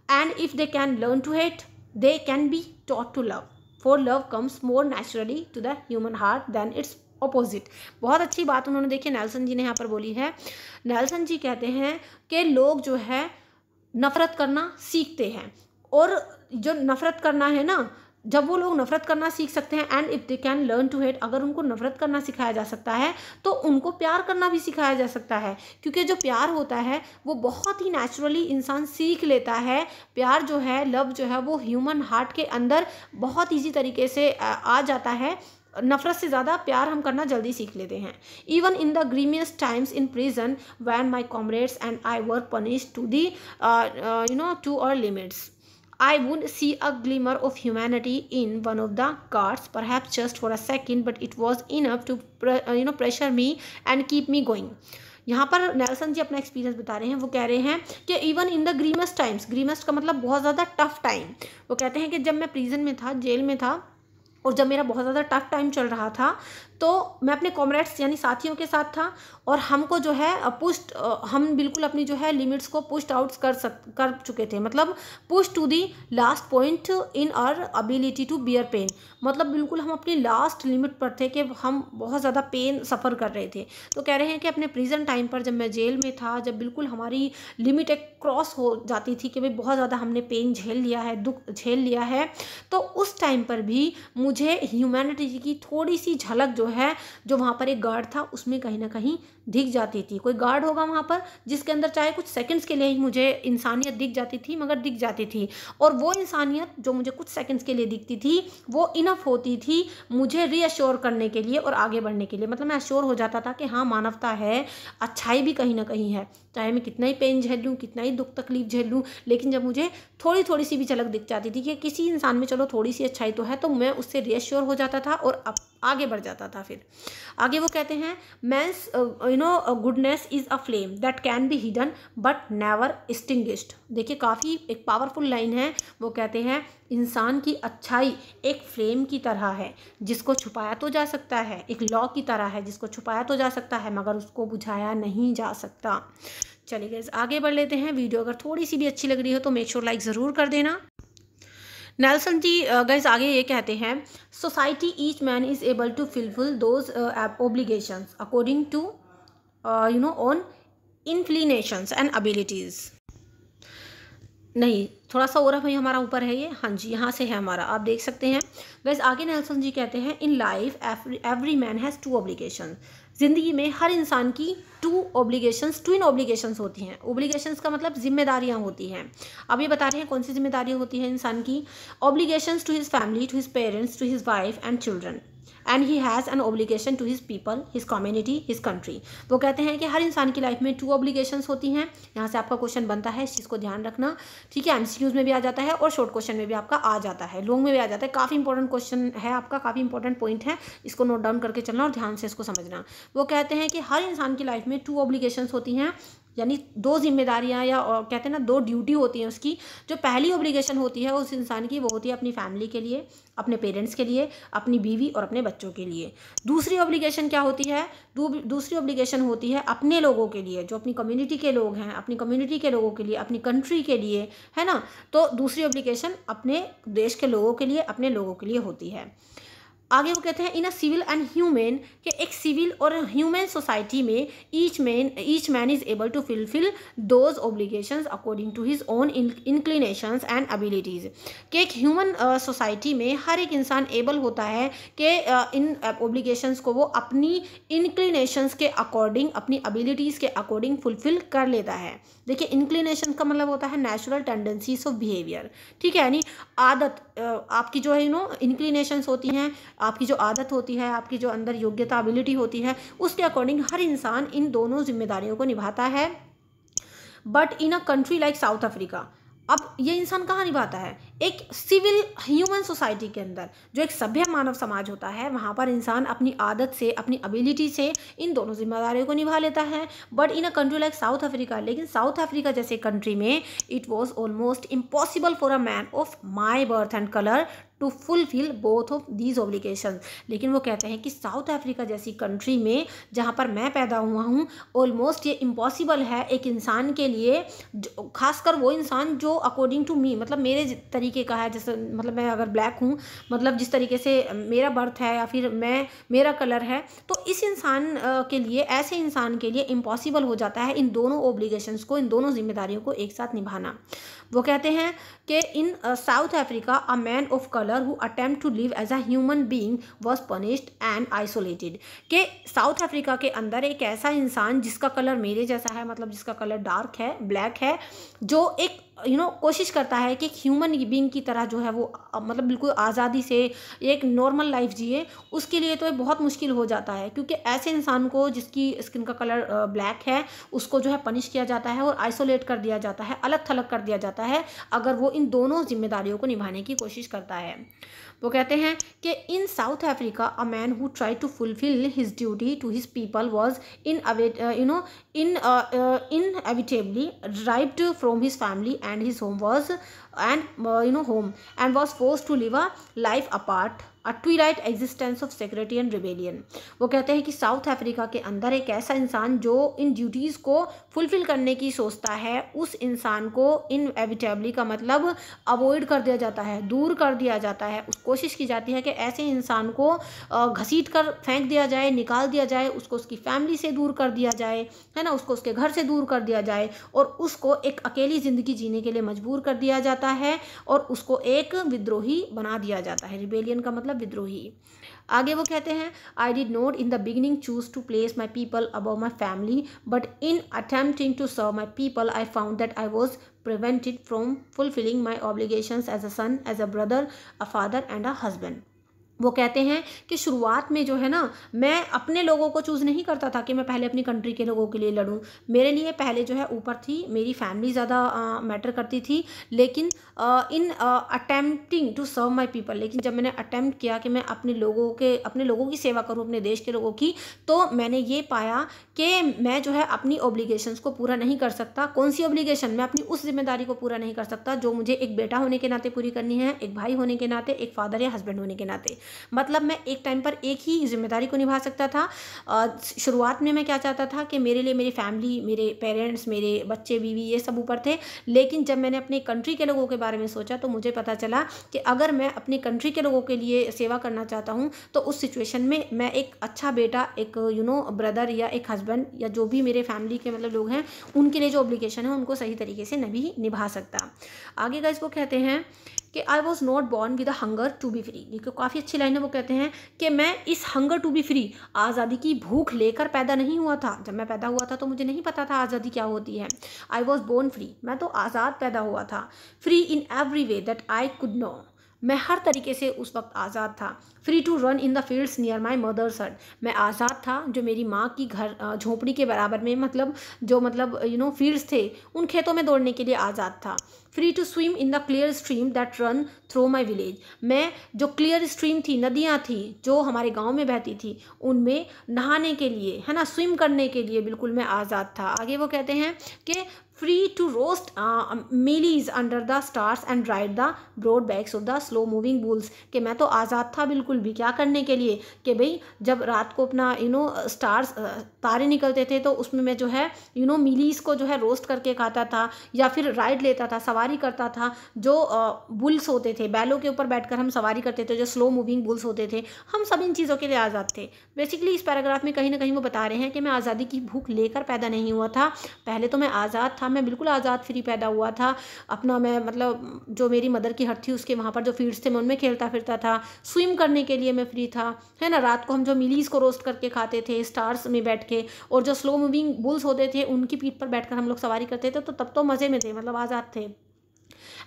and if they can learn to hate, they can be taught to love, for love comes more naturally to the human heart than its opposite। बहुत अच्छी बात उन्होंने देखिए Nelson जी ने यहाँ पर बोली है। नेल्सन जी कहते हैं कि लोग जो है नफरत करना सीखते हैं, और जो नफरत करना है ना, जब वो लोग नफरत करना सीख सकते हैं, and if they can learn to hate, अगर उनको नफरत करना सिखाया जा सकता है तो उनको प्यार करना भी सिखाया जा सकता है। क्योंकि जो प्यार होता है वो बहुत ही नेचुरली इंसान सीख लेता है। प्यार जो है, लव जो है, वो ह्यूमन हार्ट के अंदर बहुत ईजी तरीके से आ जाता है। नफरत से ज़्यादा प्यार हम करना जल्दी सीख लेते हैं। Even in the grimmest times in prison when my comrades and I were punished to the to our limits, I would see a glimmer of humanity in one of the guards, perhaps just for a second, but it was enough to pressure me and keep me going। यहाँ पर Nelson जी अपना experience बता रहे हैं। वो कह रहे हैं कि even in the grimmest times, grimmest का मतलब बहुत ज़्यादा टफ टाइम। वो कहते हैं कि जब मैं प्रिजन में था, जेल में था, और जब मेरा बहुत ज़्यादा टफ टाइम चल रहा था, तो मैं अपने कॉमरेड्स यानी साथियों के साथ था, और हमको जो है हम बिल्कुल अपनी जो है लिमिट्स को पुश्ड आउट कर चुके थे। मतलब push to the last point in our ability to bear pain, मतलब बिल्कुल हम अपनी लास्ट लिमिट पर थे कि हम बहुत ज़्यादा पेन सफ़र कर रहे थे। तो कह रहे हैं कि अपने प्रिजन टाइम पर, जब मैं जेल में था, जब बिल्कुल हमारी लिमिट एक क्रॉस हो जाती थी कि भाई बहुत ज़्यादा हमने पेन झेल लिया है, दुख झेल लिया है, तो उस टाइम पर भी मुझे ह्यूमैनिटी की थोड़ी सी झलक जो है, जो वहाँ पर एक गार्ड था, उसमें कहीं ना कहीं दिख जाती थी। कोई गार्ड होगा वहाँ पर जिसके अंदर चाहे कुछ सेकंड्स के लिए ही मुझे इंसानियत दिख जाती थी, मगर दिख जाती थी, और वो इंसानियत जो मुझे कुछ सेकंड्स के लिए दिखती थी वो इनफ होती थी मुझे रीअश्योर करने के लिए और आगे बढ़ने के लिए। मतलब मैं अश्योर हो जाता था कि हाँ, मानवता है, अच्छाई भी कहीं ना कहीं है, चाहे मैं कितना ही पेन झेल लूँ, कितना ही दुख तकलीफ झेल लूँ, लेकिन जब मुझे थोड़ी थोड़ी सी भी झलक दिख जाती थी कि किसी इंसान में चलो थोड़ी सी अच्छाई तो है, तो मैं उससे रीअश्योर हो जाता था और अब आगे बढ़ जाता था। फिर आगे वो कहते हैं man's goodness is a flame that can be hidden but never extinguished. देखिए काफ़ी एक पावरफुल लाइन है। वो कहते हैं इंसान की अच्छाई एक फ्लेम की तरह है जिसको छुपाया तो जा सकता है, एक लौ की तरह है जिसको छुपाया तो जा सकता है मगर उसको बुझाया नहीं जा सकता। चलिए गाइस आगे बढ़ लेते हैं। वीडियो अगर थोड़ी सी भी अच्छी लग रही हो तो मेक श्योर लाइक ज़रूर कर देना। नेल्सन जी गाइस आगे ये कहते हैं society each man is able to fulfil those obligations according to own inclinations and abilities. नहीं, थोड़ा सा और भाई हमारा ऊपर है ये, हाँ जी यहाँ से है हमारा, आप देख सकते हैं। वैसे आगे नेल्सन जी कहते हैं in life every man has two obligations. ज़िंदगी में हर इंसान की ट्विन ऑब्लिगेशंस होती हैं। ऑब्लिगेशंस का मतलब जिम्मेदारियाँ होती हैं। अब ये बता रहे हैं कौन सी जिम्मेदारियाँ होती हैं इंसान की। Obligations to his family, to his parents, to his wife and children, and he has an obligation to his people, his community, his country. वो कहते हैं कि हर इंसान की लाइफ में 2 ऑब्लिगेशंस होती हैं। यहाँ से आपका क्वेश्चन बनता है, इस चीज़ को ध्यान रखना, ठीक है। एमसीक्यूज में भी आ जाता है और शॉर्ट क्वेश्चन में भी आपका आ जाता है, लॉन्ग में भी आ जाता है। काफ़ी इंपॉर्टेंट क्वेश्चन है आपका, काफ़ी इंपॉर्टेंट पॉइंट है, इसको नोट डाउन करके चलना और ध्यान से इसको समझना। वो कहते हैं कि हर इंसान की लाइफ में 2 ऑब्लिगेशंस होती हैं, यानी 2 जिम्मेदारियां या कहते हैं ना 2 ड्यूटी होती हैं उसकी। जो पहली ऑब्लिगेशन होती है उस इंसान की वो होती है अपनी फैमिली के लिए, अपने पेरेंट्स के लिए, अपनी बीवी और अपने बच्चों के लिए। दूसरी ऑब्लिगेशन क्या होती है? दूसरी ऑब्लिगेशन होती है अपने लोगों के लिए, जो अपनी कम्युनिटी के लोग हैं, अपनी कम्युनिटी के लोगों के लिए, अपनी कंट्री के लिए, है ना। तो दूसरी ऑब्लिगेशन अपने देश के लोगों के लिए, अपने लोगों के लिए होती है। आगे वो कहते हैं in a civil and human, कि एक सिविल और ह्यूमन सोसाइटी में each man is able to fulfil those obligations according to his own inclinations and abilities. कि एक ह्यूमन सोसाइटी में हर एक इंसान एबल होता है कि इन ऑब्लिगेशंस को वो अपनी इंक्लिनेशंस के अकॉर्डिंग, अपनी एबिलिटीज़ के अकॉर्डिंग फुलफिल कर लेता है। देखिए इंक्लिनेशन का मतलब होता है नेचुरल टेंडेंसीज ऑफ बिहेवियर, ठीक है, यानी आदत आपकी जो है इंक्लिनेशंस होती हैं, आपकी जो आदत होती है, आपकी जो अंदर योग्यता एबिलिटी होती है, उसके अकॉर्डिंग हर इंसान इन दोनों जिम्मेदारियों को निभाता है। But in a country like South Africa, अब ये इंसान कहाँ निभाता है? एक सिविल ह्यूमन सोसाइटी के अंदर, जो एक सभ्य मानव समाज होता है, वहाँ पर इंसान अपनी आदत से, अपनी एबिलिटी से इन दोनों जिम्मेदारियों को निभा लेता है। But in a country like South Africa, लेकिन साउथ अफ्रीका जैसे कंट्री में it was almost impossible for a man of my birth and colour to fulfil both of these obligations. लेकिन वो कहते हैं कि साउथ अफ्रीका जैसी कंट्री में, जहाँ पर मैं पैदा हुआ हूँ, ऑलमोस्ट ये इम्पॉसिबल है एक इंसान के लिए, खासकर वो इंसान जो अकॉर्डिंग टू मी, मतलब मेरे तरीके का है, जैसे मतलब मैं अगर ब्लैक हूँ, मतलब जिस तरीके से मेरा बर्थ है या फिर मेरा कलर है, तो इस इंसान के लिए, ऐसे इंसान के लिए इम्पॉसिबल हो जाता है इन दोनों ऑब्लिगेशंस को, इन दोनों जिम्मेदारियों को एक साथ निभाना। वो कहते हैं कि in South Africa a man of colour who attempt to live as a human being was punished and isolated. कि साउथ अफ्रीका के अंदर एक ऐसा इंसान जिसका कलर मेरे जैसा है, मतलब जिसका कलर डार्क है, ब्लैक है, जो एक कोशिश करता है कि एक ह्यूमन बीइंग की तरह जो है वो मतलब बिल्कुल आज़ादी से एक नॉर्मल लाइफ जिए, उसके लिए तो ये बहुत मुश्किल हो जाता है, क्योंकि ऐसे इंसान को जिसकी स्किन का कलर ब्लैक है, उसको जो है पनिश किया जाता है और आइसोलेट कर दिया जाता है, अलग थलग कर दिया जाता है, अगर वो इन दोनों जिम्मेदारियों को निभाने की कोशिश करता है। वो कहते हैं कि in South Africa a man who try to fulfil his duty to his people was inevitably derived from his family and his home was forced to live a life apart, a twilight existence of security and rebellion। वो कहते हैं कि South Africa के अंदर एक ऐसा इंसान जो इन ड्यूटीज़ को फुलफिल करने की सोचता है, उस इंसान को इनएविटेबली का मतलब अवॉइड कर दिया जाता है, दूर कर दिया जाता है। उस कोशिश की जाती है कि ऐसे इंसान को घसीट कर फेंक दिया जाए, निकाल दिया जाए, उसको उसकी फैमिली से दूर कर दिया जाए, है ना, उसको उसके घर से दूर कर दिया जाए और उसको एक अकेली ज़िंदगी जीने के लिए मजबूर कर दिया जाता है और उसको एक विद्रोही बना दिया जाता है। रिबेलियन का मतलब मतलब विद्रोही। आगे वो कहते हैं I did not in the beginning choose to place my people above my family but in attempting to serve my people I found that I was prevented from fulfilling my obligations as a son, as a brother, a father and a husband। वो कहते हैं कि शुरुआत में जो है ना, मैं अपने लोगों को चूज़ नहीं करता था कि मैं पहले अपनी कंट्री के लोगों के लिए लड़ूं। मेरे लिए पहले जो है ऊपर थी मेरी फैमिली ज़्यादा मैटर करती थी, लेकिन in attempting to serve my people, लेकिन जब मैंने अटेम्प्ट किया कि मैं अपने लोगों की सेवा करूं, अपने देश के लोगों की, तो मैंने ये पाया कि मैं जो है अपनी ऑब्लिगेशंस को पूरा नहीं कर सकता। कौन सी ऑब्लिगेशन? मैं अपनी उस जिम्मेदारी को पूरा नहीं कर सकता जो मुझे एक बेटा होने के नाते पूरी करनी है, एक भाई होने के नाते, एक फादर या हस्बैंड होने के नाते। मतलब मैं एक टाइम पर एक ही जिम्मेदारी को निभा सकता था। शुरुआत में मैं क्या चाहता था कि मेरे लिए मेरी फैमिली, मेरे पेरेंट्स, मेरे बच्चे, बीवी, ये सब ऊपर थे, लेकिन जब मैंने अपनी कंट्री के लोगों के बारे में सोचा तो मुझे पता चला कि अगर मैं अपनी कंट्री के लोगों के लिए सेवा करना चाहता हूँ तो उस सिचुएशन में मैं एक अच्छा बेटा, एक ब्रदर या एक हस्बैंड या जो भी मेरे फैमिली के मतलब लोग हैं उनके लिए जो ऑब्लिगेशन है उनको सही तरीके से नहीं निभा सकता। आगे गाइस वो कहते हैं कि I was not born with a hunger to be free. ये काफ़ी अच्छी लाइन है। वो कहते हैं कि मैं इस हंगर टू बी फ्री, आज़ादी की भूख लेकर पैदा नहीं हुआ था। जब मैं पैदा हुआ था तो मुझे नहीं पता था आज़ादी क्या होती है। आई वॉज बोर्न फ्री, मैं तो आज़ाद पैदा हुआ था। Free in every way that I could know, मैं हर तरीके से उस वक्त आज़ाद था। Free to run in the fields near my mother's hut, मैं आज़ाद था जो मेरी माँ की घर झोंपड़ी के बराबर में फील्ड्स थे उन खेतों में दौड़ने के लिए आज़ाद था। Free to swim in the clear stream that run through my village, मैं जो क्लियर स्ट्रीम थी, नदियाँ थी जो हमारे गांव में बहती थी, उनमें नहाने के लिए, है ना, स्विम करने के लिए बिल्कुल मैं आज़ाद था। आगे वो कहते हैं कि free to roast mealies under the stars and ride the broad backs of the slow moving bulls, कि मैं तो आज़ाद था बिल्कुल भी, क्या करने के लिए, कि भाई जब रात को अपना स्टार्स तारे निकलते थे तो उसमें मैं जो है मीलीज को जो है रोस्ट करके खाता था, या फिर राइड लेता था, सवारी करता था। जो बुल्स होते थे, बैलों के ऊपर बैठकर हम सवारी करते थे, जो स्लो मूविंग बुल्स होते थे, हम सब इन चीज़ों के लिए आज़ाद थे। बेसिकली इस पैराग्राफ में कहीं ना कहीं वो बता रहे हैं कि मैं आज़ादी की भूख लेकर पैदा नहीं हुआ था, पहले तो मैं आज़ाद था, मैं बिल्कुल आज़ाद फ्री पैदा हुआ था। अपना मैं मतलब जो मेरी मदर की हट थी उसके वहाँ पर जो फील्ड्स थे मैं उनमें खेलता फिरता था। स्विम करने के लिए मैं फ्री था, है ना। रात को हम जो मिलीज को रोस्ट करके खाते थे स्टार्स में बैठ के, और जो स्लो मूविंग बुल्स होते थे उनकी पीठ पर बैठकर हम लोग सवारी करते थे, तो तब तो मज़े में थे, मतलब आज़ाद थे।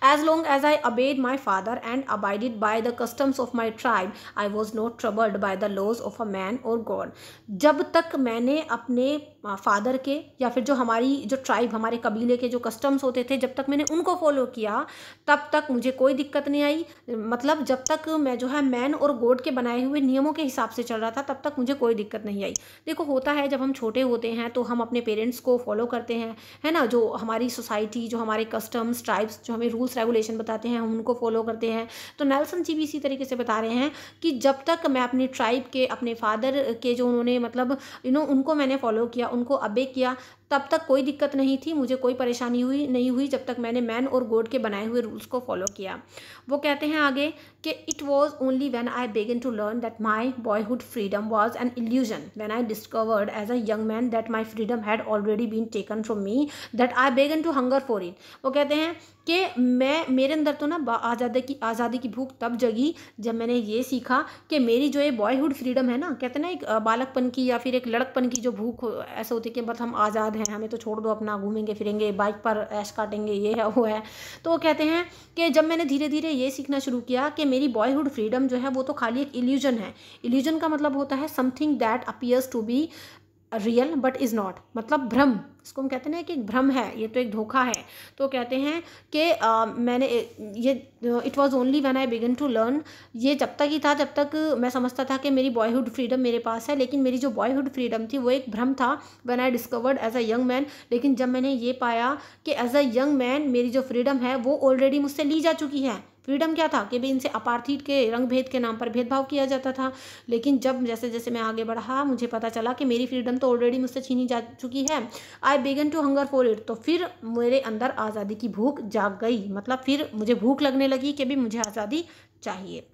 As long as I obeyed my father and abided by the customs of my tribe, I was not troubled by the laws of a man or God. जब तक मैंने अपने फादर के या फिर जो हमारी जो ट्राइब, हमारे कबीले के जो कस्टम्स होते थे, जब तक मैंने उनको फॉलो किया तब तक मुझे कोई दिक्कत नहीं आई। मतलब जब तक मैं जो है मैन और गॉड के बनाए हुए नियमों के हिसाब से चल रहा था तब तक मुझे कोई दिक्कत नहीं आई। देखो होता है जब हम छोटे होते हैं तो हम अपने पेरेंट्स को फॉलो करते हैं, है ना, जो हमारी सोसाइटी, जो हमारे कस्टम्स, ट्राइब्स, जो हमें रूल्स रेगुलेशन बताते हैं हम उनको फॉलो करते हैं। तो नेल्सन जी भी इसी तरीके से बता रहे हैं कि जब तक मैं अपनी ट्राइब के, अपने फादर के जो उन्होंने मतलब उनको मैंने फॉलो किया, उनको अबे किया, तब तक कोई दिक्कत नहीं थी, मुझे कोई परेशानी नहीं हुई जब तक मैंने मैन और गॉड के बनाए हुए रूल्स को फॉलो किया। वो कहते हैं आगे कि it was only when I began to learn that my boyhood freedom was an illusion, when I discovered as a young man that my freedom had already been taken from me, that I began to hunger for it. वो कहते हैं कि मेरे अंदर तो ना आज़ादी की भूख तब जगी जब मैंने ये सीखा कि मेरी जो ये बॉयहुड फ्रीडम है ना, कहते हैं ना एक बालकपन की या फिर एक लड़कपन की जो भूख ऐसा होती है कि बस हम आज़ाद हैं, हमें तो छोड़ दो, अपना घूमेंगे फिरेंगे, बाइक पर ऐश काटेंगे, ये है वो है। तो वो कहते हैं कि जब मैंने धीरे धीरे ये सीखना शुरू किया कि मेरी बॉयहुड फ्रीडम जो है वो तो खाली एक इल्यूजन है। इल्यूजन का मतलब होता है something that appears to be real but is not, मतलब भ्रम, इसको हम कहते हैं कि एक भ्रम है, ये तो एक धोखा है। तो कहते हैं कि मैंने ये it was only when I began to learn, ये जब तक ही था जब तक मैं समझता था कि मेरी बॉयहुड फ्रीडम मेरे पास है, लेकिन मेरी जो बॉयहुड फ्रीडम थी वो एक भ्रम था। When I discovered as a young man, लेकिन जब मैंने ये पाया कि एज अ यंग मैन मेरी जो फ्रीडम है वो ऑलरेडी मुझसे ली जा चुकी है। फ्रीडम क्या था कि भाई इनसे अपार्थित के रंग भेद के नाम पर भेदभाव किया जाता था, लेकिन जब जैसे जैसे मैं आगे बढ़ा मुझे पता चला कि मेरी फ्रीडम तो ऑलरेडी मुझसे छीनी जा चुकी है। I began to hunger for it, तो फिर मेरे अंदर आज़ादी की भूख जाग गई, मतलब फिर मुझे भूख लगने लगी कि भी मुझे आज़ादी चाहिए।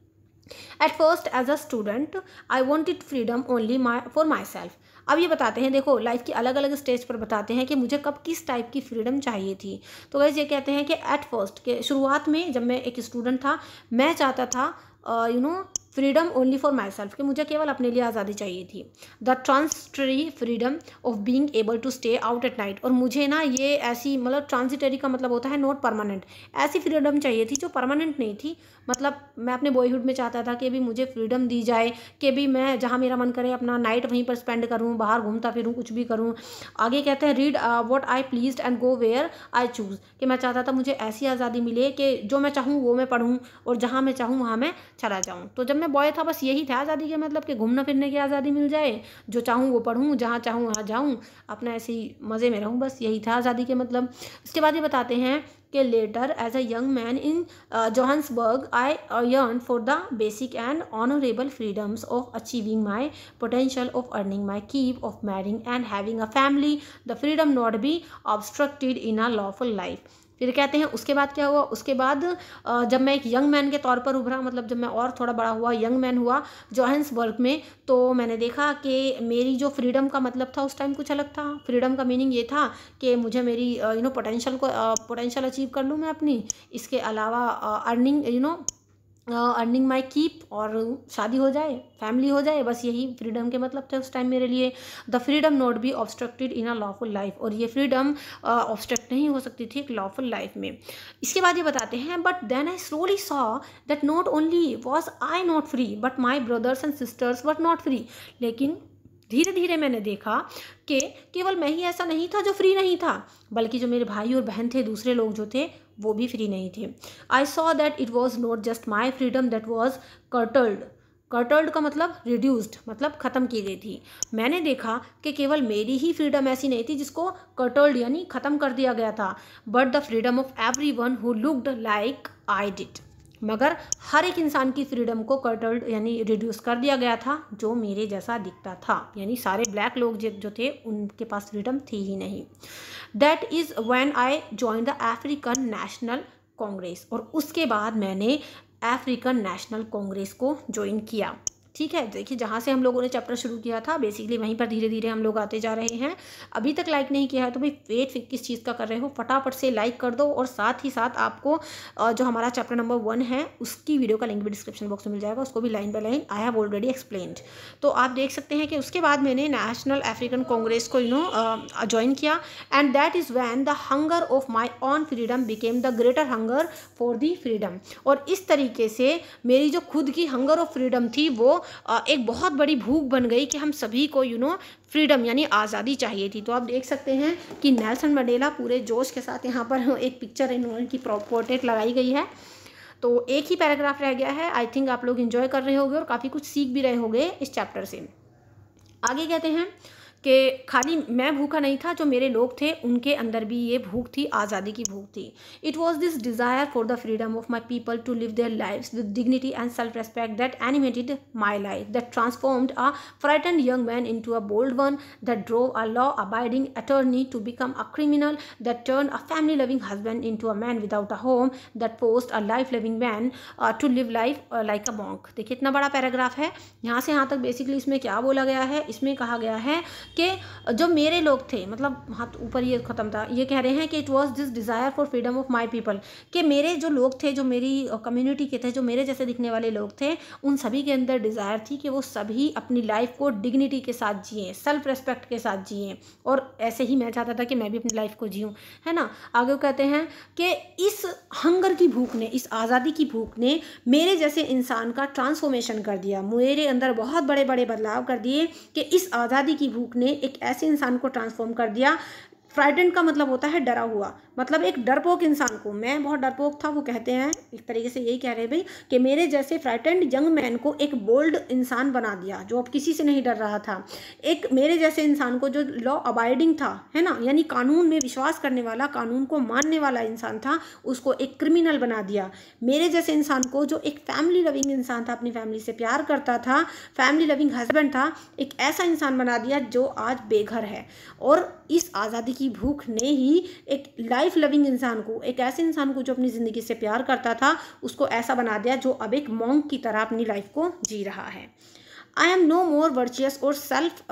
At first as a student I wanted freedom only for myself. अब ये बताते हैं, देखो लाइफ की अलग अलग स्टेज पर बताते हैं कि मुझे कब किस टाइप की फ्रीडम चाहिए थी। तो वैसे ये कहते हैं कि एट फर्स्ट, के शुरुआत में जब मैं एक स्टूडेंट था मैं चाहता था freedom only for myself, कि मुझे केवल अपने लिए आज़ादी चाहिए थी। The transitory freedom of being able to stay out at night, और मुझे ना ये ऐसी मतलब ट्रांसिटरी का मतलब होता है नॉट परमानेंट, ऐसी फ्रीडम चाहिए थी जो परमानेंट नहीं थी। मतलब मैं अपने बॉयहुड में चाहता था कि भी मुझे फ्रीडम दी जाए कि भी मैं जहाँ मेरा मन करे अपना नाइट वहीं पर स्पेंड करूँ, बाहर घूमता फिरूँ, कुछ भी करूँ। आगे कहते हैं read what I pleased and go where I choose, कि मैं चाहता था मुझे ऐसी आज़ादी मिले कि जो मैं चाहूँ वो मैं पढ़ूँ और जहाँ मैं चाहूँ वहाँ मैं चला जाऊँ। तो जब मैं बॉय था बस यही था आज़ादी के मतलब, कि घूमने फिरने की आज़ादी मिल जाए, जो चाहूँ वो पढ़ूँ, जहाँ चाहूँ वहाँ जाऊँ, अपना ऐसे ही मज़े में रहूँ, बस यही था आज़ादी के मतलब। इसके बाद ये बताते हैं कि later as a young man in Johannesburg I yearned for the basic and honorable freedoms of achieving my potential, of earning my keep, of marrying and having a family, the freedom not be obstructed in a lawful life। फिर कहते हैं उसके बाद क्या हुआ, उसके बाद जब मैं एक यंग मैन के तौर पर उभरा, मतलब जब मैं और थोड़ा बड़ा हुआ, यंग मैन हुआ जोहान्सबर्ग में, तो मैंने देखा कि मेरी जो फ्रीडम का मतलब था उस टाइम कुछ अलग था। फ्रीडम का मीनिंग ये था कि मुझे मेरी पोटेंशियल अचीव कर लूँ मैं अपनी, इसके अलावा अर्निंग माई कीप, और शादी हो जाए, फैमिली हो जाए, बस यही फ्रीडम के मतलब थे उस टाइम मेरे लिए। The freedom not be obstructed in a lawful life, और ये फ्रीडम ऑब्स्ट्रक्ट नहीं हो सकती थी एक लॉफुल लाइफ में। इसके बाद ये बताते हैं but then I slowly saw that not only was I not free but my brothers and sisters were not free, लेकिन धीरे धीरे मैंने देखा कि केवल मैं ही ऐसा नहीं था जो फ्री नहीं था, बल्कि जो मेरे भाई और बहन थे, दूसरे लोग जो थे वो भी फ्री नहीं थे। I saw that it was not just my freedom that was curtailed, curtailed का मतलब रिड्यूस्ड, मतलब ख़त्म की गई थी। मैंने देखा कि केवल मेरी ही फ्रीडम ऐसी नहीं थी जिसको कर्टल्ड यानी ख़त्म कर दिया गया था, but the freedom of every one who looked like I did, मगर हर एक इंसान की फ्रीडम को कर्टल्ड यानी रिड्यूस कर दिया गया था जो मेरे जैसा दिखता था, यानी सारे ब्लैक लोग जो थे उनके पास फ्रीडम थी ही नहीं। That is when I join the African national Congress, और उसके बाद मैंने अफ्रीकन नेशनल कांग्रेस को ज्वाइन किया। ठीक है, देखिए जहाँ से हम लोगों ने चैप्टर शुरू किया था बेसिकली वहीं पर धीरे धीरे हम लोग आते जा रहे हैं। अभी तक लाइक नहीं किया है तो भाई वेट किस चीज़ का कर रहे हो, फटाफट से लाइक कर दो, और साथ ही साथ आपको जो हमारा चैप्टर नंबर 1 है उसकी वीडियो का लिंक भी डिस्क्रिप्शन बॉक्स में मिल जाएगा, उसको भी line by line I have already explained. तो आप देख सकते हैं कि उसके बाद मैंने नेशनल अफ्रीकन कांग्रेस को ज्वाइन किया, and that is when the hunger of my on freedom became the greater hunger for the freedom, और इस तरीके से मेरी जो खुद की हंगर ऑफ फ्रीडम थी वो एक बहुत बड़ी भूख बन गई कि हम सभी को फ्रीडम यानी आज़ादी चाहिए थी। तो आप देख सकते हैं कि नेल्सन मंडेला पूरे जोश के साथ यहाँ पर एक पिक्चर इनकी पोर्ट्रेट लगाई गई है। तो एक ही पैराग्राफ रह गया है, आई थिंक आप लोग इन्जॉय कर रहे होंगे और काफ़ी कुछ सीख भी रहे होंगे इस चैप्टर से। आगे कहते हैं कि खाली मैं भूखा नहीं था, जो मेरे लोग थे उनके अंदर भी ये भूख थी, आज़ादी की भूख थी। It was this desire for the freedom of my people to live their lives with dignity and self respect that animated my life, that transformed a frightened young man into a bold one, that drove a law abiding attorney to become a criminal, that turn a family loving husband into a man without a home, that post a life living man to live life like a monk. देखिए इतना बड़ा paragraph है, यहाँ से यहाँ तक basically इसमें क्या बोला गया है, इसमें कहा गया है कि जो मेरे लोग थे, मतलब हाथ ऊपर ये ख़त्म था, ये कह रहे हैं कि it was this desire for freedom of my people, कि मेरे जो लोग थे, जो मेरी कम्युनिटी के थे, जो मेरे जैसे दिखने वाले लोग थे, उन सभी के अंदर डिज़ायर थी कि वो सभी अपनी लाइफ को डिग्निटी के साथ जिएँ, सेल्फ रेस्पेक्ट के साथ जिएँ, और ऐसे ही मैं चाहता था कि मैं भी अपनी लाइफ को जीऊँ, है ना। आगे कहते हैं कि इस हंगर की भूख ने, इस आज़ादी की भूख ने मेरे जैसे इंसान का ट्रांसफॉर्मेशन कर दिया, मेरे अंदर बहुत बड़े बड़े बदलाव कर दिए, कि इस आज़ादी की भूख ने एक ऐसे इंसान को ट्रांसफॉर्म कर दिया। फ्राइटेंड का मतलब होता है डरा हुआ, मतलब एक डरपोक इंसान को, मैं बहुत डरपोक था, वो कहते हैं एक तरीके से यही कह रहे हैं भाई कि मेरे जैसे फ्राइटेंड यंग मैन को एक बोल्ड इंसान बना दिया जो अब किसी से नहीं डर रहा था। एक मेरे जैसे इंसान को जो लॉ अबाइडिंग था, है ना, यानी कानून में विश्वास करने वाला, कानून को मानने वाला इंसान था, उसको एक क्रिमिनल बना दिया। मेरे जैसे इंसान को जो एक फैमिली लविंग इंसान था, अपनी फैमिली से प्यार करता था, फैमिली लविंग हस्बैंड था, एक ऐसा इंसान बना दिया जो आज बेघर है। और इस आज़ादी की भूख ने ही एक लाइफ लविंग इंसान को, एक ऐसे इंसान को जो अपनी ज़िंदगी से प्यार करता था, उसको ऐसा बना दिया जो अब एक मॉन्क की तरह अपनी लाइफ को जी रहा है। I am no more virtuous और self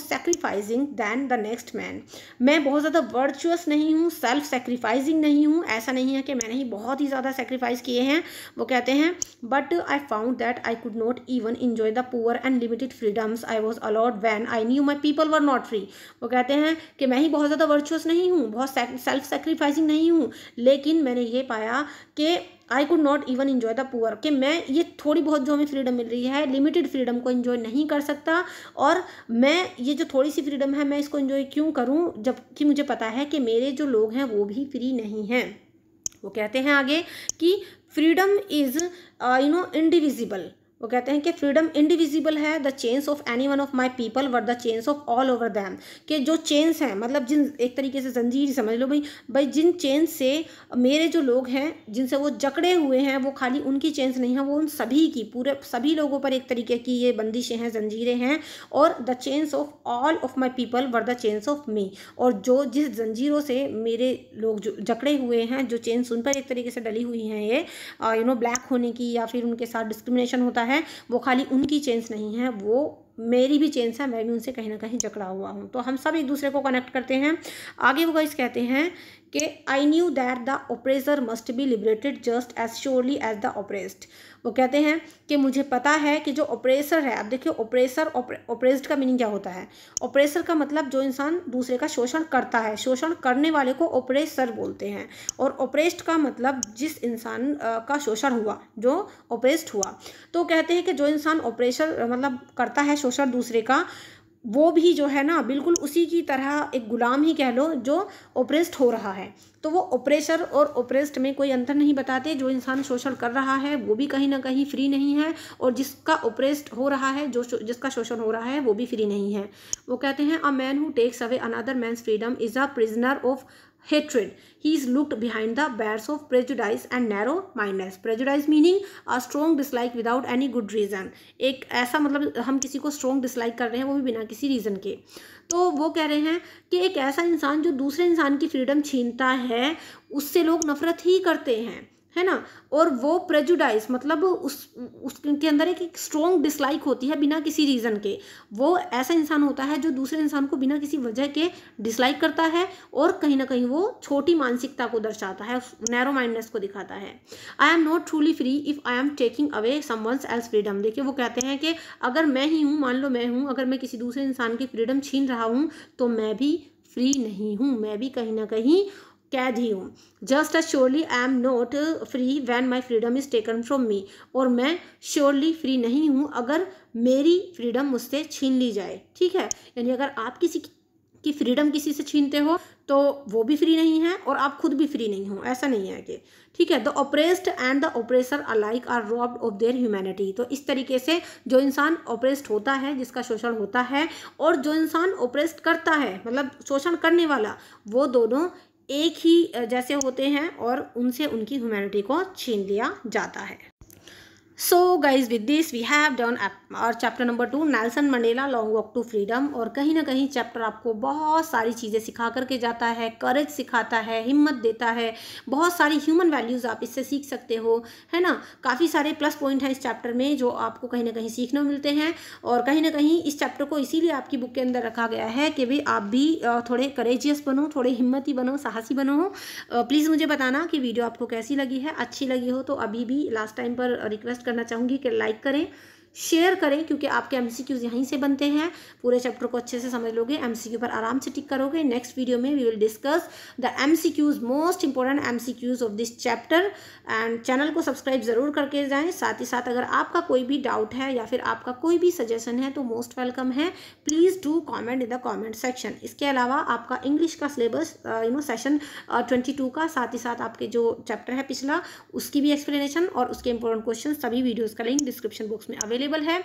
sacrificing than the next man. मैं बहुत ज़्यादा वर्चुअस नहीं हूँ, सेल्फ सेक्रीफाइसिंग नहीं हूँ, ऐसा नहीं है कि मैंने ही बहुत ही ज़्यादा सेक्रीफाइस किए हैं। वो कहते हैं but I found that I could not even enjoy the poor and limited freedoms I was allowed when I knew my people were not free. वो कहते हैं कि मैं ही बहुत ज़्यादा वर्चुअस नहीं हूँ, बहुत सेल्फ सेक्रीफाइसिंग नहीं हूँ, लेकिन मैंने ये पाया कि I could not even enjoy the poor, कि मैं ये थोड़ी बहुत जो हमें फ्रीडम मिल रही है, लिमिटेड फ्रीडम को इन्जॉय नहीं कर सकता। और मैं ये जो थोड़ी सी फ्रीडम है, मैं इसको इन्जॉय क्यों करूं, जबकि मुझे पता है कि मेरे जो लोग हैं वो भी फ्री नहीं हैं। वो कहते हैं आगे कि फ्रीडम इज़ इंडिविजिबल। वो कहते हैं कि फ्रीडम इंडिविजिबल है। The chains of any one of my people were the chains of all over them, कि जो चेन्स हैं मतलब जिन एक तरीके से जंजीर समझ लो भाई जिन चेन्स से मेरे जो लोग हैं जिनसे वो जकड़े हुए हैं, वो खाली उनकी चेन्स नहीं हैं, वो उन सभी की, पूरे सभी लोगों पर एक तरीके की ये बंदिशें हैं, जंजीरें हैं। और the chains of all of my people were the chains of me, और जो जिस जंजीरों से मेरे लोग जो जकड़े हुए हैं, जो चेन्स उन पर एक तरीके से डली हुई हैं, ये ब्लैक होने की या फिर उनके साथ डिस्क्रिमिनेशन होता है, वो खाली उनकी चेन्स नहीं है, वो मेरी भी चेन्स है, मैं भी उनसे कहीं ना कहीं जकड़ा हुआ हूँ। तो हम सब एक दूसरे को कनेक्ट करते हैं। आगे वो गाइस कहते हैं कि I knew that the oppressor must be liberated just as surely as the oppressed. वो कहते हैं कि मुझे पता है कि जो ओप्रेसर है, अब देखिए ओप्रेसर ओप्रेस्ड का मीनिंग क्या होता है। ओप्रेसर का मतलब जो इंसान दूसरे का शोषण करता है, शोषण करने वाले को ओप्रेसर बोलते हैं। और ओप्रेस्ड का मतलब जिस इंसान का शोषण हुआ, जो ओप्रेस्ड हुआ। तो कहते हैं कि जो इंसान ओप्रेसर मतलब करता है शोषण दूसरे का, वो भी जो है ना बिल्कुल उसी की तरह एक गुलाम ही कह लो जो ओप्रेस्ड हो रहा है। तो वो ओप्रेसर और ओप्रेस्ड में कोई अंतर नहीं बताते। जो इंसान शोषण कर रहा है वो भी कहीं ना कहीं फ्री नहीं है, और जिसका ओप्रेस्ड हो रहा है, जिसका शोषण हो रहा है, वो भी फ्री नहीं है। वो कहते हैं a man who takes away another man's freedom is a prisoner of hatred. He is looked behind the bars of prejudice and narrow mindedness. Prejudice meaning a strong dislike without any good reason. एक ऐसा मतलब हम किसी को strong dislike कर रहे हैं, वो भी बिना किसी रीज़न के। तो वो कह रहे हैं कि एक ऐसा इंसान जो दूसरे इंसान की फ्रीडम छीनता है, उससे लोग नफरत ही करते हैं, है ना। और वो प्रेजुडाइज मतलब उसके अंदर एक स्ट्रॉन्ग डिसलाइक होती है बिना किसी रीज़न के। वो ऐसा इंसान होता है जो दूसरे इंसान को बिना किसी वजह के डिसलाइक करता है, और कहीं ना कहीं वो छोटी मानसिकता को दर्शाता है, नैरो माइंडनेस को दिखाता है। I am not truly free if I am taking away someone's else freedom. देखिए वो कहते हैं कि अगर मैं ही हूँ, मान लो मैं हूँ, अगर मैं किसी दूसरे इंसान की फ्रीडम छीन रहा हूँ तो मैं भी फ्री नहीं हूँ, मैं भी कहीं ना कहीं कैद ही हूँ। Just as surely I am not free when my freedom is taken from me. और मैं श्योरली फ्री नहीं हूँ अगर मेरी फ्रीडम मुझसे छीन ली जाए। ठीक है, यानी अगर आप किसी की फ्रीडम किसी से छीनते हो तो वो भी फ्री नहीं है और आप खुद भी फ्री नहीं हो, ऐसा नहीं है कि ठीक है। The oppressed and the oppressor alike are robbed of their humanity. तो इस तरीके से जो इंसान ओप्रेस्ड होता है, जिसका शोषण होता है, और जो इंसान ओप्रेस्ड करता है मतलब शोषण करने वाला, वो दोनों एक ही जैसे होते हैं और उनसे उनकी ह्यूमैनिटी को छीन लिया जाता है। So guys with this we have done our chapter number 2 Nelson Mandela long walk to freedom. और कहीं ना कहीं चैप्टर आपको बहुत सारी चीज़ें सिखा करके जाता है, करेज सिखाता है, हिम्मत देता है, बहुत सारी ह्यूमन वैल्यूज़ आप इससे सीख सकते हो, है ना। काफ़ी सारे प्लस पॉइंट हैं इस चैप्टर में जो आपको कहीं ना कहीं सीखने को मिलते हैं। और कहीं ना कहीं इस चैप्टर को इसीलिए आपकी बुक के अंदर रखा गया है कि भाई आप भी थोड़े करेजियस बनो, थोड़े हिम्मती बनो, साहसी बनो। प्लीज़ मुझे बताना कि वीडियो आपको कैसी लगी है। अच्छी लगी हो तो अभी भी लास्ट टाइम पर रिक्वेस्ट करना चाहूँगी कि लाइक करें, शेयर करें, क्योंकि आपके एमसीक्यूज यहीं से बनते हैं। पूरे चैप्टर को अच्छे से समझ लोगे, एमसीक्यू पर आराम से टिक करोगे। नेक्स्ट वीडियो में we will discuss the MCQs, most important MCQs of this chapter. And channel को सब्सक्राइब ज़रूर करके जाएं। साथ ही साथ अगर आपका कोई भी डाउट है या फिर आपका कोई भी सजेशन है तो मोस्ट वेलकम है। Please do comment in the comment section. इसके अलावा आपका इंग्लिश का सिलेबस सेशन 22 का, साथ ही साथ आपके जो चैप्टर है पिछला, उसकी भी एक्सप्लेनेशन और उसके इंपॉर्टेंट क्वेश्चन, सभी वीडियोज़ का लिंक डिस्क्रिप्शन बॉक्स में अवेलेबल है,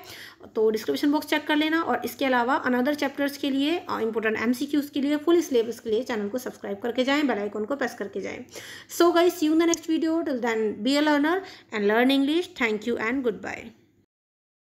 तो डिस्क्रिप्शन बॉक्स चेक कर लेना। और इसके अलावा अनदर चैप्टर्स के लिए, इंपॉर्टेंट एमसीक्यूज के लिए, फुल सिलेबस के लिए चैनल को सब्सक्राइब करके जाएं, बेल आइकन को प्रेस करके जाएं। So guys, see you in the next video. Till then be a learner and learn English. Thank you and good bye.